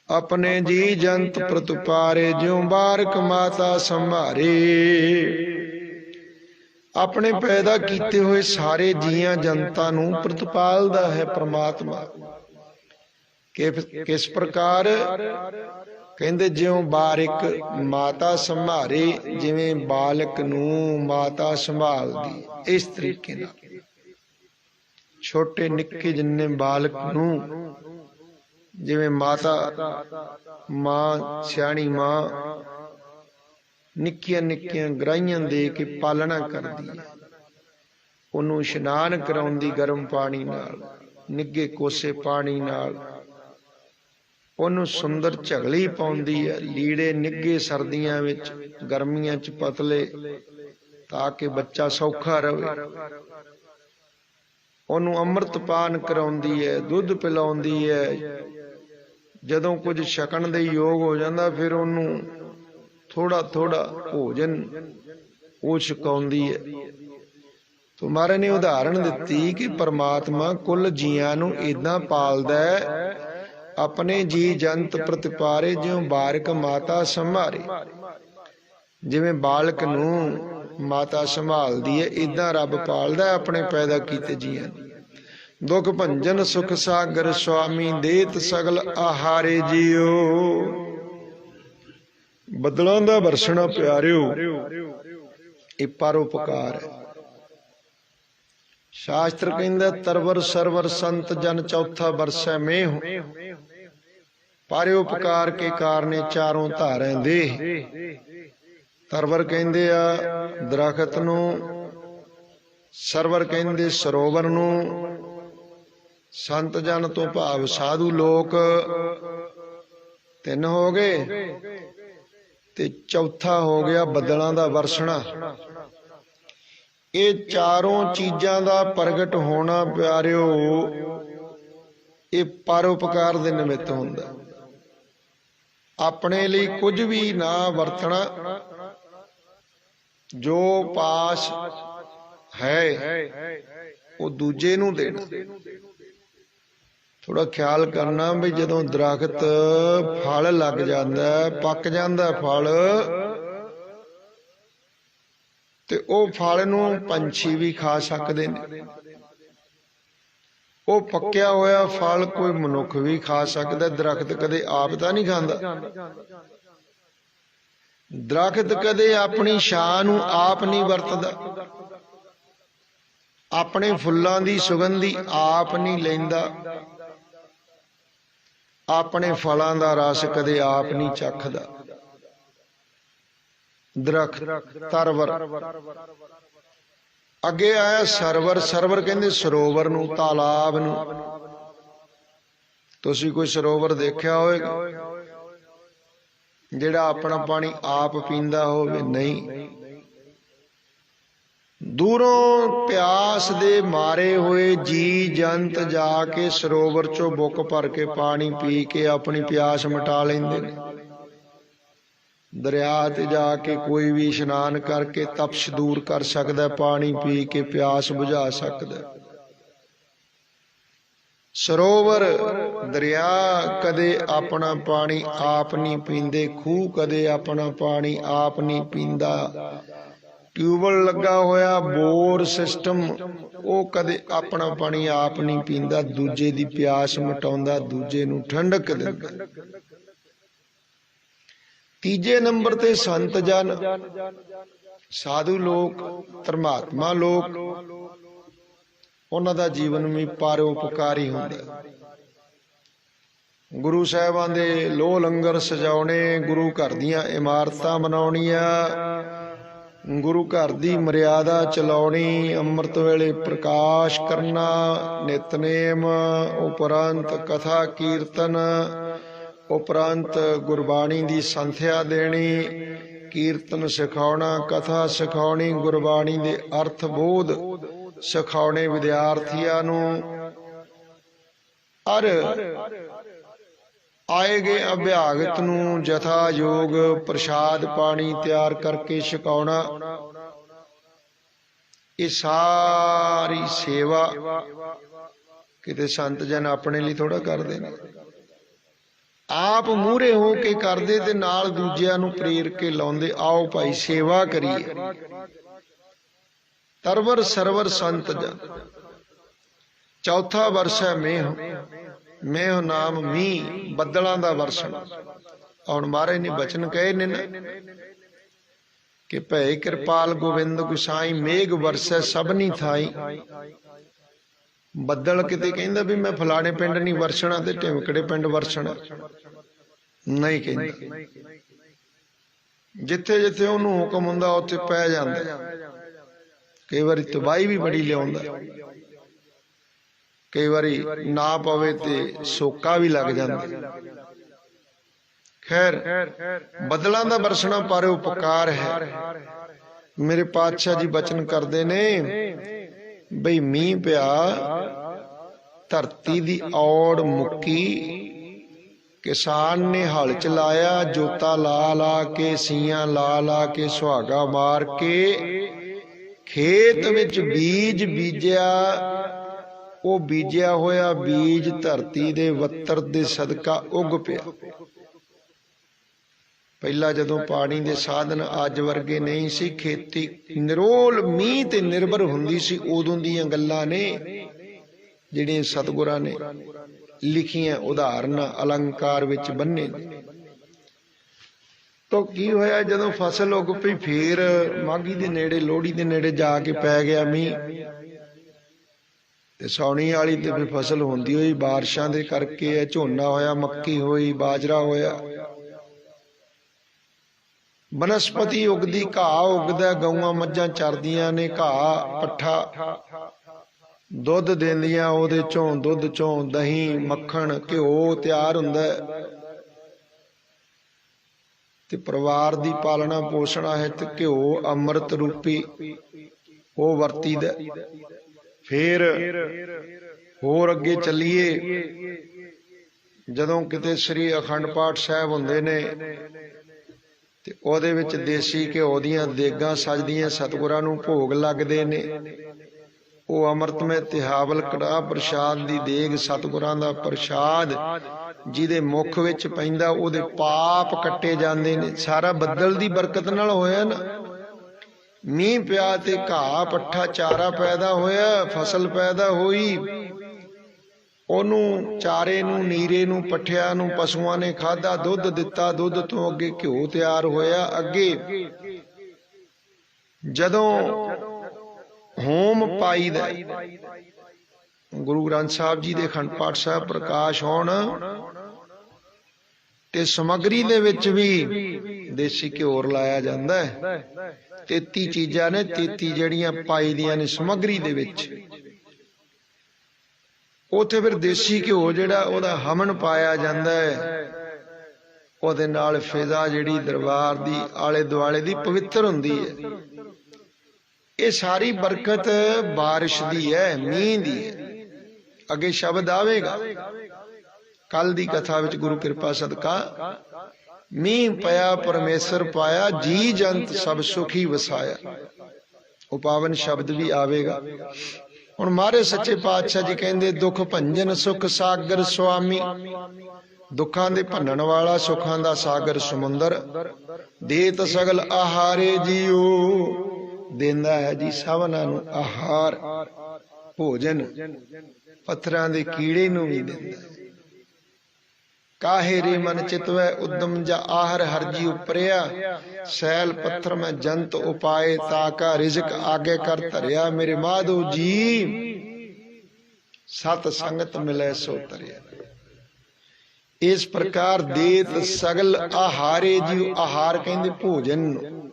ਆਪਣੇ ਜੀ ਜੰਤ ਪ੍ਰਤੁਪਾਰੇ, ਜਿਉ ਬਾਰਕ ਮਾਤਾ ਸੰਭਾਰੇ। ਆਪਣੇ ਪੈਦਾ ਕੀਤੇ ਹੋਏ ਸਾਰੇ ਜੀਆਂ ਜਨਤਾ ਨੂੰ ਪ੍ਰਤਪਾਲਦਾ ਹੈ ਪ੍ਰਮਾਤਮਾ। ਕਿਸ ਪ੍ਰਕਾਰ? ਕਹਿੰਦੇ ਜਿਉ ਬਾਰਿਕ ਮਾਤਾ ਸੰਭਾਰੇ, ਜਿਵੇਂ ਬਾਲਕ ਨੂੰ ਮਾਤਾ ਸੰਭਾਲਦੀ, ਇਸ ਤਰੀਕੇ ਨਾਲ ਛੋਟੇ ਨਿੱਕੇ ਜਿੰਨੇ ਬਾਲਕ ਨੂੰ ਜਿਵੇਂ ਮਾਂ ਸਿਆਣੀ ਮਾਂ ਨਿੱਕੀਆਂ ਨਿੱਕੀਆਂ ਗਰਾਹੀਆਂ ਦੇ ਕੇ ਪਾਲਣਾ ਕਰਦੀ ਹੈ, ਉਹਨੂੰ ਇਸ਼ਨਾਨ ਕਰਾਉਂਦੀ ਗਰਮ ਪਾਣੀ ਨਾਲ, ਨਿੱਘੇ ਕੋਸੇ ਪਾਣੀ ਨਾਲ, ਉਹਨੂੰ ਸੁੰਦਰ ਝਗਲੀ ਪਾਉਂਦੀ ਹੈ, ਲੀੜੇ ਨਿੱਘੇ ਸਰਦੀਆਂ ਵਿੱਚ, ਗਰਮੀਆਂ 'ਚ ਪਤਲੇ, ਤਾਂ ਕਿ ਬੱਚਾ ਸੌਖਾ ਰਹੇ। ਉਹਨੂੰ ਅੰਮ੍ਰਿਤ ਪਾਨ ਕਰਾਉਂਦੀ ਹੈ, ਦੁੱਧ ਪਿਲਾਉਂਦੀ ਹੈ। ਜਦੋਂ ਕੁਝ ਛਕਣ ਦੇ ਯੋਗ ਹੋ ਜਾਂਦਾ, ਫਿਰ ਉਹਨੂੰ ਥੋੜਾ ਥੋੜਾ ਭੋਜਨ ਉਹ ਛਕਾਉਂਦੀ ਹੈ। ਤੁਮਾਰੇ ਨੇ ਉਦਾਹਰਣ ਦਿੱਤੀ ਕਿ ਪਰਮਾਤਮਾ ਕੁੱਲ ਜੀਆਂ ਨੂੰ ਏਦਾਂ ਪਾਲਦਾ ਹੈ, ਆਪਣੇ ਜੀ ਜੰਤ ਪ੍ਰਤਿਪਾਰੇ, ਜਿਉ ਬਾਰਕ ਮਾਤਾ ਸੰਭਾਰੇ। ਜਿਵੇਂ ਬਾਲਕ ਨੂੰ ਮਾਤਾ ਸੰਭਾਲਦੀ ਹੈ, ਏਦਾਂ ਰੱਬ ਪਾਲਦਾ ਆਪਣੇ ਪੈਦਾ ਕੀਤੇ ਜੀਆਂ ਨੂੰ। ਦੁਖ ਭੰਜਨ ਸੁਖ ਸਾਗਰ ਸੁਆਮੀ, ਦੇਤ ਸਗਲ ਆਹਾਰੇ ਜੀਓ। ਬੱਦਲਾਂ ਦਾ ਵਰਸਣਾ ਪਿਆਰਿਓ, ਇਹ ਪਰਉਪਕਾਰ ਹੈ। ਸ਼ਾਸਤਰ ਕਹਿੰਦਾ ਤਰਵਰ ਸਰਵਰ ਸੰਤ ਜਨ, ਚੌਥਾ ਵਰਸੈ ਮੇਹੁ। ਪਰਉਪਕਾਰ ਕੇ ਕਾਰਨੇ ਚਾਰੋਂ ਧਾਰੈ ਦੇਹ। ਤਰਵਰ ਕਹਿੰਦੇ ਆ ਦਰਖਤ ਨੂੰ, ਸਰਵਰ ਕਹਿੰਦੇ ਸਰੋਵਰ ਨੂੰ, ਸੰਤ ਜਨ ਤੋਂ ਭਾਵ ਸਾਧੂ ਲੋਕ, ਤਿੰਨ ਹੋ ਗਏ, ਤੇ ਚੌਥਾ ਹੋ ਗਿਆ ਬੱਦਲਾਂ ਦਾ ਵਰਸਣਾ। ਇਹ ਚਾਰੋਂ ਚੀਜ਼ਾਂ ਦਾ ਪ੍ਰਗਟ ਹੋਣਾ ਪਿਆਰਿਓ, ਇਹ ਪਰਉਪਕਾਰ ਦੇ ਨਿਮਿਤ ਹੁੰਦਾ। ਆਪਣੇ ਲਈ ਕੁਝ ਵੀ ਨਾ ਵਰਤਣਾ, ਜੋ ਪਾਸ ਹੈ ਉਹ ਦੂਜੇ ਨੂੰ ਦੇਣਾ। ਥੋੜਾ ਖਿਆਲ ਕਰਨਾ ਵੀ ਜਦੋਂ ਦਰਖਤ ਫਲ ਲੱਗ ਜਾਂਦਾ, ਪੱਕ ਜਾਂਦਾ ਫਲ, ਤੇ ਉਹ ਫਲ ਨੂੰ ਪੰਛੀ ਵੀ ਖਾ ਸਕਦੇ ਨੇ। ਉਹ ਪੱਕਿਆ ਹੋਇਆ ਫਲ ਕੋਈ ਮਨੁੱਖ ਵੀ ਖਾ ਸਕਦਾ। ਦਰਖਤ ਕਦੇ ਆਪ ਤਾਂ ਨਹੀਂ ਖਾਂਦਾ। ਦਰਖਤ ਕਦੇ ਆਪਣੀ ਛਾਂ ਨੂੰ ਆਪ ਨਹੀਂ ਵਰਤਦਾ। ਆਪਣੇ ਫੁੱਲਾਂ ਦੀ ਸੁਗੰਧੀ ਆਪ ਨਹੀਂ ਲੈਂਦਾ। ਆਪਣੇ ਫਲਾਂ ਦਾ ਰਸ ਕਦੇ ਆਪ ਨਹੀਂ ਚੱਖਦਾ। ਦਰਖਤ ਤਰਵਰ, ਅੱਗੇ ਆਇਆ ਸਰਵਰ। ਸਰਵਰ ਕਹਿੰਦੇ ਸਰੋਵਰ ਨੂੰ, ਤਾਲਾਬ ਨੂੰ। ਤੁਸੀਂ ਕੋਈ ਸਰੋਵਰ ਦੇਖਿਆ ਹੋਵੇਗਾ ਜਿਹੜਾ ਆਪਣਾ ਪਾਣੀ ਆਪ ਪੀਂਦਾ ਹੋਵੇ? ਨਹੀਂ। ਦੂਰੋਂ ਪਿਆਸ ਦੇ ਮਾਰੇ ਹੋਏ ਜੀ ਜੰਤ ਜਾ ਕੇ ਸਰੋਵਰ ਚੋਂ ਬੁੱਕ ਭਰ ਕੇ ਪਾਣੀ ਪੀ ਕੇ ਆਪਣੀ ਪਿਆਸ ਮਿਟਾ ਲੈਂਦੇ ਨੇ। ਦਰਿਆ ਤੇ ਜਾ ਕੇ ਕੋਈ ਵੀ ਇਸ਼ਨਾਨ ਕਰਕੇ ਤਪਸ਼ ਦੂਰ ਕਰ ਸਕਦਾ, ਪਾਣੀ ਪੀ ਕੇ ਪਿਆਸ ਬੁਝਾ ਸਕਦਾ। ਸਰੋਵਰ, ਦਰਿਆ ਕਦੇ ਆਪਣਾ ਪਾਣੀ ਆਪ ਨਹੀਂ ਪੀਂਦੇ। ਖੂਹ ਕਦੇ ਆਪਣਾ ਪਾਣੀ ਆਪ ਨਹੀਂ ਪੀਂਦਾ। ਟਿਊਬਵੈੱਲ ਲੱਗਾ ਹੋਇਆ, ਬੋਰ ਸਿਸਟਮ, ਉਹ ਕਦੇ ਆਪਣਾ ਪਾਣੀ ਆਪ ਨਹੀਂ ਪੀਂਦਾ। ਦੂਜੇ ਦੀ ਪਿਆਸ ਮਿਟਾਉਂਦਾ, ਦੂਜੇ ਨੂੰ ਠੰਡਕ ਦਿੰਦਾ। ਤੀਜੇ ਨੰਬਰ ਤੇ ਸੰਤ ਜਨ, ਸਾਧੂ ਲੋਕ, ਧਰਮਾਤਮਾ ਲੋਕ, ਉਹਨਾਂ ਦਾ ਜੀਵਨ ਵੀ ਪਰਉਪਕਾਰੀ ਹੁੰਦਾ। ਗੁਰੂ ਸਾਹਿਬਾਂ ਦੇ ਲੋਹ ਲੰਗਰ ਸਜਾਉਣੇ, ਗੁਰੂ ਘਰ ਦੀਆਂ ਇਮਾਰਤਾਂ ਬਣਾਉਣੀਆਂ, ਗੁਰੂ ਘਰ ਦੀ ਮਰਿਆਦਾ ਚਲਾਉਣੀ, ਅੰਮ੍ਰਿਤ ਵੇਲੇ ਪ੍ਰਕਾਸ਼ ਕਰਨਾ, ਨਿਤਨੇਮ, ਉਪਰੰਤ ਕਥਾ ਕੀਰਤਨ, ਉਪਰੰਤ ਗੁਰਬਾਣੀ ਦੀ ਸੰਥਿਆ ਦੇਣੀ, ਕੀਰਤਨ ਸਿਖਾਉਣਾ, ਕਥਾ ਸਿਖਾਉਣੀ, ਗੁਰਬਾਣੀ ਦੇ ਅਰਥ ਬੋਧ ਸਿਖਾਉਣੇ ਵਿਦਿਆਰਥੀਆਂ ਨੂੰ, ਔਰ ਆਏ ਗਏ ਅਭਿਆਗਤ ਨੂੰ ਜਥਾ ਯੋਗ ਪ੍ਰਸ਼ਾਦ ਪਾਣੀ ਤਿਆਰ ਕਰਕੇ ਛਕਾਉਣਾ। ਇਹ ਸਾਰੀ ਸੇਵਾ ਕਿਤੇ ਸੰਤ ਜਨ ਆਪਣੇ ਲਈ ਥੋੜਾ ਕਰਦੇ ਨੇ, ਆਪ ਮੂਹਰੇ ਹੋ ਕੇ ਕਰਦੇ ਤੇ ਨਾਲ ਦੂਜਿਆਂ ਨੂੰ ਪ੍ਰੇਰ ਕੇ ਲਾਉਂਦੇ। ਆਓ ਭਾਈ ਸੇਵਾ ਕਰੀਏ। ਤਰਵਰ ਸਰਵਰ ਸੰਤ ਜਨ। ਚੌਥਾ ਵਰਸ ਹੈ ਮੇਹ। ਮੇਹ ਨਾਮ ਮੀਂਹ, ਬੱਦਲਾਂ ਦਾ ਵਰਸਣ। ਹੁਣ ਮਹਾਰਾਜ ਨੇ ਬਚਨ ਕਹੇ ਨੇ ਨਾ ਕਿ ਭੈ ਕਿਰਪਾਲ ਗੋਬਿੰਦ ਗੁਸਾਈ, ਮੇਘ ਵਰਸੈ ਸਭਨੀ ਥਾਈ। ਬੱਦਲ ਕਿਤੇ ਕਹਿੰਦਾ ਵੀ ਮੈਂ ਫਲਾਣੇ ਪਿੰਡ ਨਹੀਂ ਵਰਸਣਾ ਤੇ ਢਿਮਕੜੇ ਪਿੰਡ ਵਰਸਣਾ, ਨਹੀਂ ਕਹਿੰਦਾ। ਜਿੱਥੇ ਜਿੱਥੇ ਉਹਨੂੰ ਹੁਕਮ ਹੁੰਦਾ ਉੱਥੇ ਪੈ ਜਾਂਦਾ। ਕਈ ਵਾਰੀ ਤਬਾਹੀ ਵੀ ਬੜੀ ਲਿਆਉਂਦਾ, ਕਈ ਵਾਰੀ ਨਾ ਪਵੇ ਤੇ ਸੋਕਾ ਵੀ ਲੱਗ ਜਾਂਦਾ। ਖੈਰ, ਬੱਦਲਾਂ ਦਾ ਵਰਸਣਾ ਪਰਉਪਕਾਰ ਹੈ। ਮੇਰੇ ਪਾਤਸ਼ਾਹ ਜੀ ਬਚਨ ਕਰਦੇ ਨੇ ਬਈ ਮੀਂਹ ਪਿਆ, ਧਰਤੀ ਦੀ ਔੜ ਮੁੱਕੀ, ਕਿਸਾਨ ਨੇ ਹਲ ਚਲਾਇਆ, ਜੋਤਾ ਲਾ ਲਾ ਕੇ, ਸੀਆਂ ਲਾ ਲਾ ਕੇ, ਸੁਹਾਗਾ ਮਾਰ ਕੇ ਖੇਤ ਵਿੱਚ ਬੀਜ ਬੀਜਿਆ। ਉਹ ਬੀਜਿਆ ਹੋਇਆ ਬੀਜ ਧਰਤੀ ਦੇ ਵੱਤਰ ਦੇ ਸਦਕਾ ਉੱਗ ਪਿਆ। ਪਹਿਲਾਂ ਜਦੋਂ ਪਾਣੀ ਦੇ ਸਾਧਨ ਅੱਜ ਵਰਗੇ ਨਹੀਂ ਸੀ, ਖੇਤੀ ਨਿਰੋਲ ਮੀਂਹ ਤੇ ਨਿਰਭਰ ਹੁੰਦੀ ਸੀ। ਉਦੋਂ ਦੀਆਂ ਗੱਲਾਂ ਨੇ ਜਿਹੜੀਆਂ ਸਤਿਗੁਰਾਂ ਨੇ ਲਿਖੀਆਂ, ਉਦਾਹਰਨਾਂ ਅਲੰਕਾਰ ਵਿੱਚ ਬੰਨੇ। ਤਾਂ ਕੀ ਹੋਇਆ, ਜਦੋਂ ਫਸਲ ਉੱਗ ਪਈ, ਫੇਰ ਮਾਘੀ ਦੇ ਨੇੜੇ, ਲੋਹੜੀ ਦੇ ਨੇੜੇ ਜਾ ਕੇ ਪੈ ਗਿਆ ਮੀਂਹ। ਤੇ ਸਾਉਣੀ ਵਾਲੀ ਤੇ ਵੀ ਫਸਲ ਹੁੰਦੀ ਹੋਈ, ਬਾਰਿਸ਼ਾਂ ਦੇ ਕਰਕੇ ਝੋਨਾ ਹੋਇਆ, ਮੱਕੀ ਹੋਈ, ਬਾਜਰਾ ਹੋਇਆ, ਬਨਸਪਤੀ ਉਗਦੀ, ਘਾਹ ਉਗਦਾ, ਗਊਆਂ ਮੱਝਾਂ ਚਰਦੀਆਂ ਨੇ, ਘਾਹ ਪੱਠਾ ਦੁੱਧ ਦਿੰਦੀਆਂ, ਉਹਦੇ ਚੋਂ ਦੁੱਧ ਚੋਂ ਦਹੀਂ ਮੱਖਣ ਘਿਓ ਤਿਆਰ ਹੁੰਦਾ ਤੇ ਪਰਿਵਾਰ ਦੀ ਪਾਲਣਾ ਪੋਸ਼ਣਾ ਹੈ ਤੇ ਘਿਓ ਅੰਮ੍ਰਿਤ ਰੂਪੀ ਉਹ ਵਰਤੀਦਾ। ਫੇਰ ਹੋਰ ਅੱਗੇ ਚੱਲੀਏ, ਜਦੋਂ ਕਿਤੇ ਸ੍ਰੀ ਅਖੰਡ ਪਾਠ ਸਾਹਿਬ ਹੁੰਦੇ ਨੇ ਤੇ ਉਹਦੇ ਵਿੱਚ ਦੇਸੀ ਘਿਓ ਦੀਆਂ ਦੇਗਾਂ ਸਜਦੀਆਂ, ਸਤਿਗੁਰਾਂ ਨੂੰ ਭੋਗ ਲੱਗਦੇ ਨੇ। ਉਹ ਅੰਮ੍ਰਿਤਮय ਤਿਹਾਵਲ ਕੜਾਹ ਪ੍ਰਸ਼ਾਦ ਦੀ ਦੇਗ, ਸਤਿਗੁਰਾਂ ਦਾ ਪ੍ਰਸ਼ਾਦ ਜਿਹਦੇ ਮੁਖ ਵਿੱਚ ਪੈਂਦਾ ਉਹਦੇ ਪਾਪ ਕੱਟੇ ਜਾਂਦੇ ਨੇ। ਸਾਰਾ ਬੱਦਲ ਦੀ ਬਰਕਤ ਨਾਲ ਹੋਇਆ ਨਾ। ਮੀਂਹ ਪਿਆ ਤੇ ਘਾਹ ਪੱਠਾ ਚਾਰਾ ਪੈਦਾ ਹੋਇਆ, ਫਸਲ ਪੈਦਾ ਹੋਈ, ਉਹਨੂੰ ਚਾਰੇ ਨੂੰ, ਨੀਰੇ ਨੂੰ, ਪੱਠਿਆਂ ਨੂੰ ਪਸ਼ੂਆਂ ਨੇ ਖਾਧਾ, ਦੁੱਧ ਦਿੱਤਾ, ਦੁੱਧ ਤੋਂ ਅੱਗੇ ਘਿਓ ਤਿਆਰ ਹੋਇਆ। ਅੱਗੇ ਜਦੋਂ ਹੋਮ ਪਾਈਦਾ, ਗੁਰੂ ਗ੍ਰੰਥ ਸਾਹਿਬ ਜੀ ਦੇ ਅਖੰਡ ਪਾਠ ਸਾਹਿਬ ਪ੍ਰਕਾਸ਼ ਹੋਣ ਤੇ ਸਮੱਗਰੀ ਦੇ ਵਿੱਚ ਵੀ ਦੇਸੀ ਘਿਓ ਰਲਾਇਆ ਜਾਂਦਾ ਹੈ। 33 ਚੀਜ਼ਾਂ ਨੇ, 33 ਜਿਹੜੀਆਂ ਪਾਈ ਦੀਆਂ ਨੇ ਸਮੱਗਰੀ ਦੇ ਵਿੱਚ। ਉੱਥੇ ਫਿਰ ਦੇਸੀ ਘਿਓ ਜਿਹੜਾ ਉਹਦਾ ਹਵਨ ਪਾਇਆ ਜਾਂਦਾ ਹੈ। ਉਹਦੇ ਨਾਲ ਫਿਜ਼ਾ ਜਿਹੜੀ ਦਰਬਾਰ ਦੀ ਆਲੇ ਦੁਆਲੇ ਦੀ ਪਵਿੱਤਰ ਹੁੰਦੀ ਹੈ। ਇਹ ਸਾਰੀ ਬਰਕਤ ਬਾਰਿਸ਼ ਦੀ ਹੈ, ਮੀਂਹ ਦੀ ਹੈ। ਅੱਗੇ ਸ਼ਬਦ ਆਵੇਗਾ ਕੱਲ ਦੀ ਕਥਾ ਵਿੱਚ, ਗੁਰੂ ਕਿਰਪਾ ਸਦਕਾ ਮੀਂਹ ਪਿਆ ਪਰਮੇਸ਼ਰ ਪਾਇਆ, ਜੀ ਜੰਤ ਸਭ ਸੁਖੀ ਵਸਾਇਆ। ਉਹ ਪਾਵਨ ਸ਼ਬਦ ਵੀ ਆਵੇਗਾ। ਹੁਣ ਮਹਾਰਾਜ ਸੱਚੇ ਪਾਤਸ਼ਾਹ ਜੀ ਕਹਿੰਦੇ, ਦੁੱਖ ਭੰਜਨ ਸੁਖ ਸਾਗਰ ਸੁਆਮੀ, ਦੁੱਖਾਂ ਦੇ ਭੰਨਣ ਵਾਲਾ, ਸੁੱਖਾਂ ਦਾ ਸਾਗਰ ਸਮੁੰਦਰ, ਦੇਤ ਸਗਲ ਆਹਾਰੇ ਜੀਓ, ਦਿੰਦਾ ਹੈ ਜੀ ਸਭਨਾਂ ਨੂੰ ਆਹਾਰ ਭੋਜਨ, ਪੱਥਰਾਂ ਦੇ ਕੀੜੇ ਨੂੰ ਵੀ ਦਿੰਦਾ। ਕਾਹੇ ਰੇ ਮਨ ਚਿਤਵੈ ਉਦਮ ਜਾ ਆਹਰ ਹਰਜੀ ਉਪਰਿਆ, ਸੈਲ ਪੱਥਰ ਮੈਂ ਜੰਤ ਉਪਾਏ, ਤਾਕਾ ਰਿਜ਼ਕ ਆਗੇ ਕਰ ਧਰਿਆ। ਮੇਰੇ ਮਾਧੋ ਜੀ ਸਤ ਸੰਗਤ ਮਿਲੇ ਸੋ ਤਰਿਆ। ਇਸ ਪ੍ਰਕਾਰ ਦੇਤ ਸਗਲ ਆਹਾਰੇ ਜੀ, ਆਹਾਰ ਕਹਿੰਦੇ ਭੋਜਨ ਨੂੰ।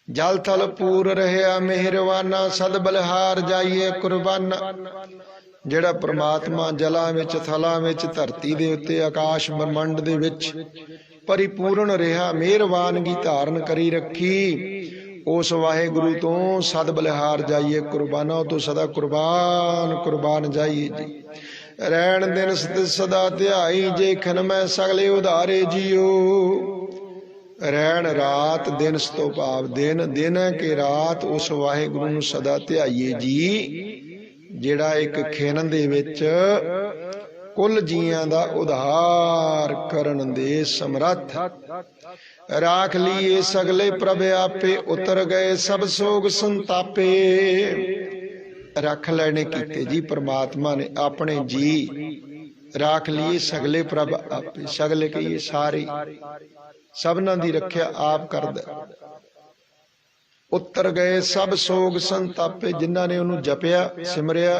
ਜਲ ਥਲ ਪੂਰ ਰਹਿਆ ਮਿਹਰਵਾਨਾ, ਸਦ ਬਲਹਾਰ ਜਾਈਏ ਕੁਰਬਾਨਾ। ਜਿਹੜਾ ਪ੍ਰਮਾਤਮਾ ਜਲਾਂ ਵਿੱਚ, ਥਲਾਂ ਵਿੱਚ, ਧਰਤੀ ਦੇ ਉੱਤੇ, ਆਕਾਸ਼ ਬ੍ਰਹਮੰਡ ਦੇ ਵਿੱਚ ਪਰਿਪੂਰਨ ਰਿਹਾ, ਮਿਹਰਬਾਨਗੀ ਧਾਰਨ ਕਰੀ ਰੱਖੀ, ਉਸ ਵਾਹਿਗੁਰੂ ਤੋਂ ਸਦ ਬਲਿਹਾਰ ਜਾਈਏ ਕੁਰਬਾਨਾ। ਉਹ ਤੋਂ ਸਦਾ ਕੁਰਬਾਨ ਜਾਈਏ ਜੀ। ਰਹਿਣ ਦਿਨ ਸਦਾ ਧਿਆਈ, ਜੇਖਨ ਮੈਂ ਸਗਲੇ ਉਧਾਰੇ ਜੀਓ। ਰਹਿਣ ਰਾਤ ਦਿਨ ਤੋਂ ਭਾਵ ਦਿਨ, ਦਿਨ ਕੇ ਰਾਤ ਉਸ ਵਾਹਿਗੁਰੂ ਨੂੰ ਸਦਾ ਧਿਆਈਏ ਜੀ, ਜਿਹੜਾ ਇੱਕ ਖਿਣ ਦੇ ਵਿੱਚ ਕੁੱਲ ਜੀਆਂ ਦਾ ਉਧਾਰ ਕਰਨ ਦੇ ਸਮਰੱਥ। ਰਾਖ ਲਈਏ ਸਗਲੇ ਪ੍ਰਭ ਆਪੇ, ਉਤਰ ਗਏ ਸਭ ਸੋਗ ਸੰਤਾਪੇ। ਰੱਖ ਲੈਣੇ ਕੀਤੇ ਜੀ ਪ੍ਰਮਾਤਮਾ ਨੇ ਆਪਣੇ ਜੀ। ਰਾਖ ਲਈਏ ਸਗਲੇ ਪ੍ਰਭ ਆਪੇ, ਸਗਲੇ ਕਹੀਏ ਸਾਰੇ, ਸਭਨਾਂ ਦੀ ਰੱਖਿਆ ਆਪ ਕਰਦਾ। ਉਤਰ ਗਏ ਸਭ ਸੋਗ ਸੰਤਾਪੇ, ਜਿਨ੍ਹਾਂ ਨੇ ਉਹਨੂੰ ਜਪਿਆ ਸਿਮਰਿਆ,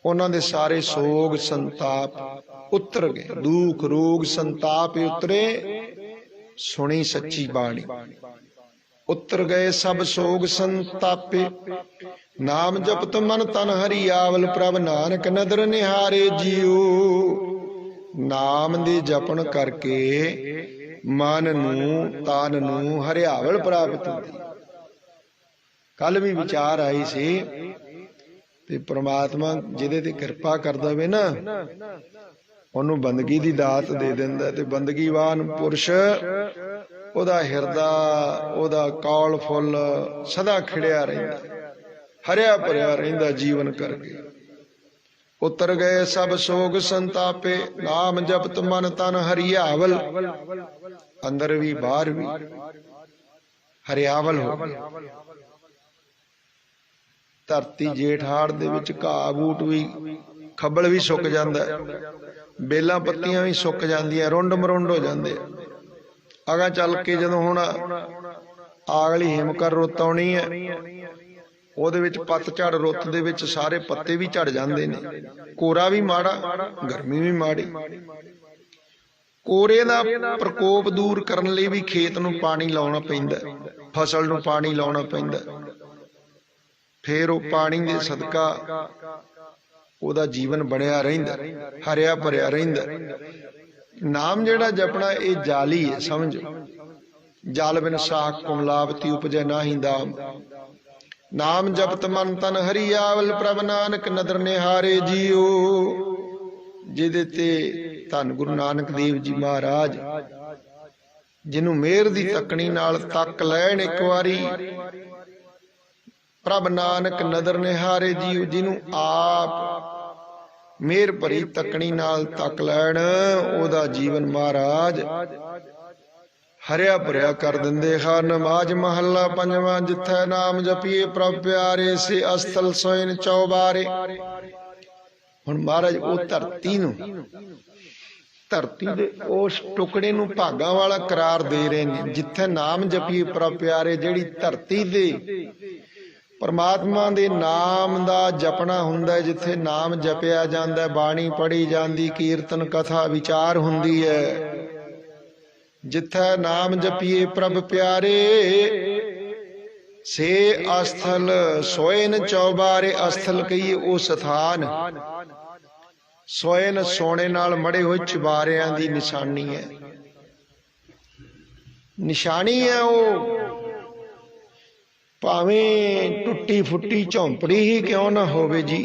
ਉਹਨਾਂ ਦੇ ਸਾਰੇ ਸੋਗ ਸੰਤਾਪ ਉਤਰ ਗਏ। ਦੁੱਖ ਰੋਗ ਸੰਤਾਪ ਉਤਰੇ, ਸੁਣੀ ਸੱਚੀ ਬਾਣੀ। ਉਤਰ ਗਏ ਸਭ ਸੋਗ ਸੰਤਾਪੇ, ਨਾਮ ਜਪਤ ਮਨ ਤਨ ਹਰੀ ਆਵਲ, ਪ੍ਰਭ ਨਾਨਕ ਨਦਰ ਨਿਹਾਰੇ ਜੀਓ। ਨਾਮ ਦੇ ਜਪਣ ਕਰਕੇ ਮਨ ਨੂੰ, ਤਨ ਨੂੰ ਹਰਿਆਵਲ ਪ੍ਰਾਪਤ ਹੁੰਦੀ। ਕੱਲ ਵੀ ਵਿਚਾਰ ਆਈ ਸੀ ਤੇ ਪ੍ਰਮਾਤਮਾ ਜਿਹਦੇ ਤੇ ਕਿਰਪਾ ਕਰਦਾ ਵੇ ਨਾ, ਉਹਨੂੰ ਬੰਦਗੀ ਦੀ ਦਾਤ ਦੇ ਦਿੰਦਾ। ਤੇ ਬੰਦਗੀਵਾਨ ਪੁਰਸ਼, ਉਹਦਾ ਹਿਰਦਾ, ਉਹਦਾ ਕੌਲ ਫੁੱਲ ਸਦਾ ਖਿੜਿਆ ਰਹਿੰਦਾ, ਹਰਿਆ ਭਰਿਆ ਰਹਿੰਦਾ ਜੀਵਨ ਕਰਕੇ। ਉਤਰ ਗਏ ਸਭ ਸੋਗ ਸੰਤਾਪੇ, ਨਾਮ ਜਪਤ ਮਨ ਤਨ ਹਰਿਆਵਲ। ਅੰਦਰ ਵੀ ਬਾਹਰ ਵੀ ਹਰਿਆਵਲ ਹੋ। ਧਰਤੀ ਜੇਠ ਹਾੜ ਦੇ ਵਿੱਚ ਘਾਹ ਬੂਟ ਵੀ, ਖੱਬਲ ਵੀ ਸੁੱਕ ਜਾਂਦਾ, ਬੇਲਾਂ ਪੱਤੀਆਂ ਵੀ ਸੁੱਕ ਜਾਂਦੀਆਂ, ਰੁੰਡ ਮਰੁੰਡ ਹੋ ਜਾਂਦੇ। ਅਗਾ ਚੱਲ ਕੇ ਜਦੋਂ ਹੁਣ ਆਗਲੀ ਹਿਮਕਰ ਰੁੱਤ ਆਉਣੀ ਹੈ, ਉਹਦੇ ਵਿੱਚ ਪਤਝੜ ਰੁੱਤ ਦੇ ਵਿੱਚ ਸਾਰੇ ਪੱਤੇ ਵੀ ਝੜ ਜਾਂਦੇ ਨੇ। ਕੋਰਾ ਵੀ ਮਾੜਾ, ਗਰਮੀ ਵੀ ਮਾੜੀ। ਕੋਰੇ ਦਾ ਪ੍ਰਕੋਪ ਦੂਰ ਕਰਨ ਲਈ ਵੀ ਖੇਤ ਨੂੰ ਪਾਣੀ ਲਾਉਣਾ ਪੈਂਦਾ, ਫਸਲ ਨੂੰ ਪਾਣੀ ਲਾਉਣਾ ਪੈਂਦਾ। ਫੇਰ ਉਹ ਪਾਣੀ ਦੇ ਸਦਕਾ ਉਹਦਾ ਜੀਵਨ ਬਣਿਆ ਰਹਿੰਦਾ, ਹਰਿਆ ਭਰਿਆ ਰਹਿੰਦਾ। ਨਾਮ ਜਿਹੜਾ ਜਪਣਾ ਇਹ ਜਾਲੀ ਹੈ, ਸਮਝੋ। ਜਲ ਬਿਨ ਸਾਖ ਕੁਮਲਾਵਤੀ ਉਪਜੈ ਨਾਹੀ ਦਾਮ। ਨਾਮ ਜਪਤ ਮਨ ਤਨ ਹਰੀ ਆਵਲ, ਪ੍ਰਭ ਨਾਨਕ ਨਦਰ ਨਿਹਾਰੇ ਜੀਓ। ਜਿਹਦੇ ਤੇ ਧੰਨ ਗੁਰੂ ਨਾਨਕ ਦੇਵ ਜੀ ਮਹਾਰਾਜ, ਜਿਹਨੂੰ ਮਿਹਰ ਦੀ ਤੱਕਣੀ ਨਾਲ ਤੱਕ ਲੈਣ ਇੱਕ ਵਾਰੀ, ਪ੍ਰਭ ਨਾਨਕ ਨਦਰ ਨਿਹਾਰੇ ਜੀਓ। ਜਿਹਨੂੰ ਆਪ ਮਿਹਰ ਭਰੀ ਤੱਕਣੀ ਨਾਲ ਤੱਕ ਲੈਣ, ਉਹਦਾ ਜੀਵਨ ਮਹਾਰਾਜ ਹਰਿਆ ਭਰਿਆ ਕਰ ਦਿੰਦੇ ਹਨ। ਨਮਾਜ਼ ਮਹੱਲਾ ਪੰਜਵਾਂ। ਜਿੱਥੈ ਨਾਮ ਜਪੀਏ ਪ੍ਰਭ ਪਿਆਰੇ, ਸੇ ਅਸਥਲ ਸੋਇਨ ਚੌਬਾਰੇ। हुण महाराज वो धरती नूं, धरती दे उस टुकड़े नूं भागां वाला करार दे रहे ने जिथे नाम जपीए प्रभ प्यारे। जिहड़ी धरती दे परमात्मा दे नाम दा जपना हुंदा है, जिथे नाम जपिया जांदा है, बाणी पढ़ी जांदी, कीर्तन कथा विचार हुंदी है, जिथे नाम जपीए प्रभ प्यारे से अस्थल सोएन चौबारे। अस्थल कहिए वो स्थान, सोएन सोने नाल मड़े हुए चुबारियां दी निशानी है, निशानी है वो। भावें टुट्टी फुट्टी झोंपड़ी ही क्यों ना होवे जी,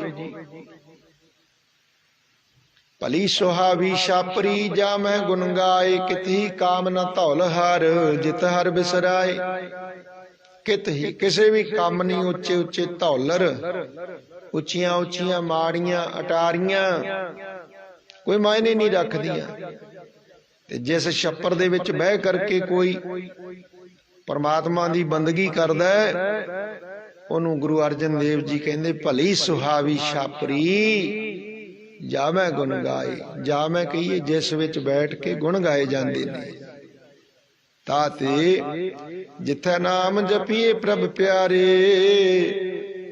भली सुहावी छापरी जा मैं गुण गाए। कित ही काम न धौल हर जित हर बिसराए। कित ही किसी भी काम नहीं उच्चे उच्चे धौलर, उच्चियां उच्चियां माड़ियां अटारियां कोई मायने नहीं रखदियां। ते जिस छप्पर दे विच बह करके कोई परमात्मा दी बंदगी करदा है, ओनू गुरु अर्जन देव जी कहंदे भली सुहावी छापरी जा मैं गुण गाए। जा मैं कहिए जिस विच बैठ के गुण गाए जांदे ने। ताते जिथे नाम जपीए प्रभ प्यारे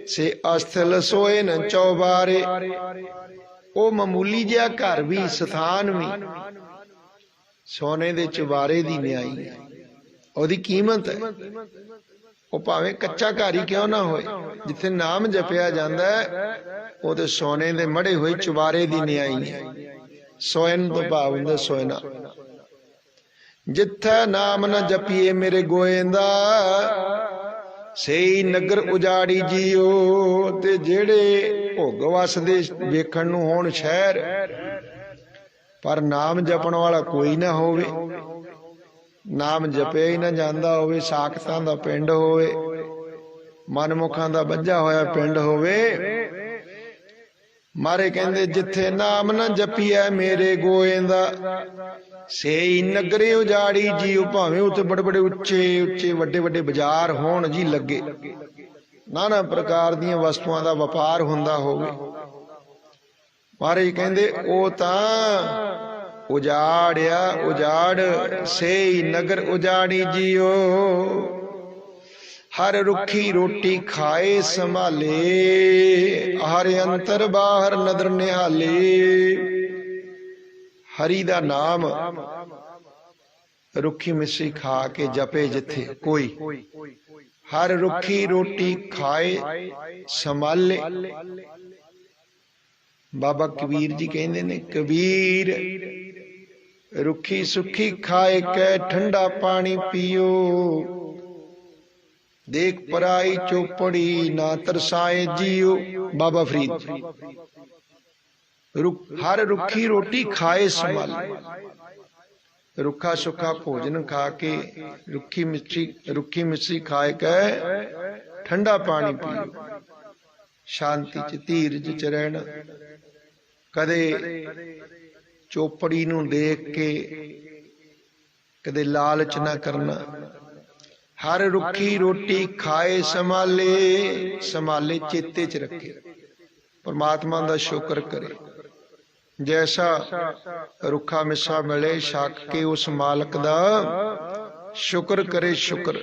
से अस्थल सोए न चौबारे। ओ मामूली जिहा घर भी स्थान भी सोने दे चुबारे दी न्याई है, ओदी कीमत है। वो भावें कच्चा घर ही क्यों ना होए, जिथे नाम जपिया जांदा है वो ते सोने दे मड़े हुए चुबारे दी न्याई है। सोयन तो भाव हुंदा सोयना। जिथे नाम न जपीए मेरे गोएंदा सेई नगर उजाड़ी जियो। ते जेड़े भोग वसदे वेखण नूं होण शहर, पर नाम जपण वाला कोई ना होवे, नाम जपिया ही ना जांदा होवे, साखतां दा पिंड होवे, मनमुखां दा बज्झा होया पिंड होवे। मारे कहंदे जिथे नाम न जपिया मेरे गोएंदा सेई नगरे उजाड़ी जियो। भावें उत्ते बड़े बड़े उच्चे उच्चे वड्डे वड्डे बाजार होण जी लगे, नाना प्रकार दीयां वस्तुआं दा व्यापार हुंदा होवे, महाराज कहंदे ओ तां उजाड़िया उजाड़ सेई नगर उजाड़ी जियो। हर रुखी रोटी खाए संभाले, हर अंतर बाहर नदर निहाले। हरि दा नाम रुखी मिस्सी खा के जपे जिथे कोई, हर रुखी रोटी खाए संभाले। बाबा कबीर जी कहंदे ने कबीर रुखी सुखी खाए कै ठंडा पानी पियो। देख पराई चौपड़ी ना तरसाए जियो। बाबा फरीद हर रुखी रोटी खाए संभाले। रुखा सुखा भोजन खा के रुखी मिर्ची खाए के ठंडा पानी पियो। शांति च धीरज च रहना। कदे चौपड़ी नूं देख के कदे लालच ना करना। हर रुखी रोटी खाए संभाले, संभाले चेते च रखे, परमात्मा दा शुक्र करे। जैसा रुखा मिसा मिले छक के उस मालक दा शुक्र करे। शुक्र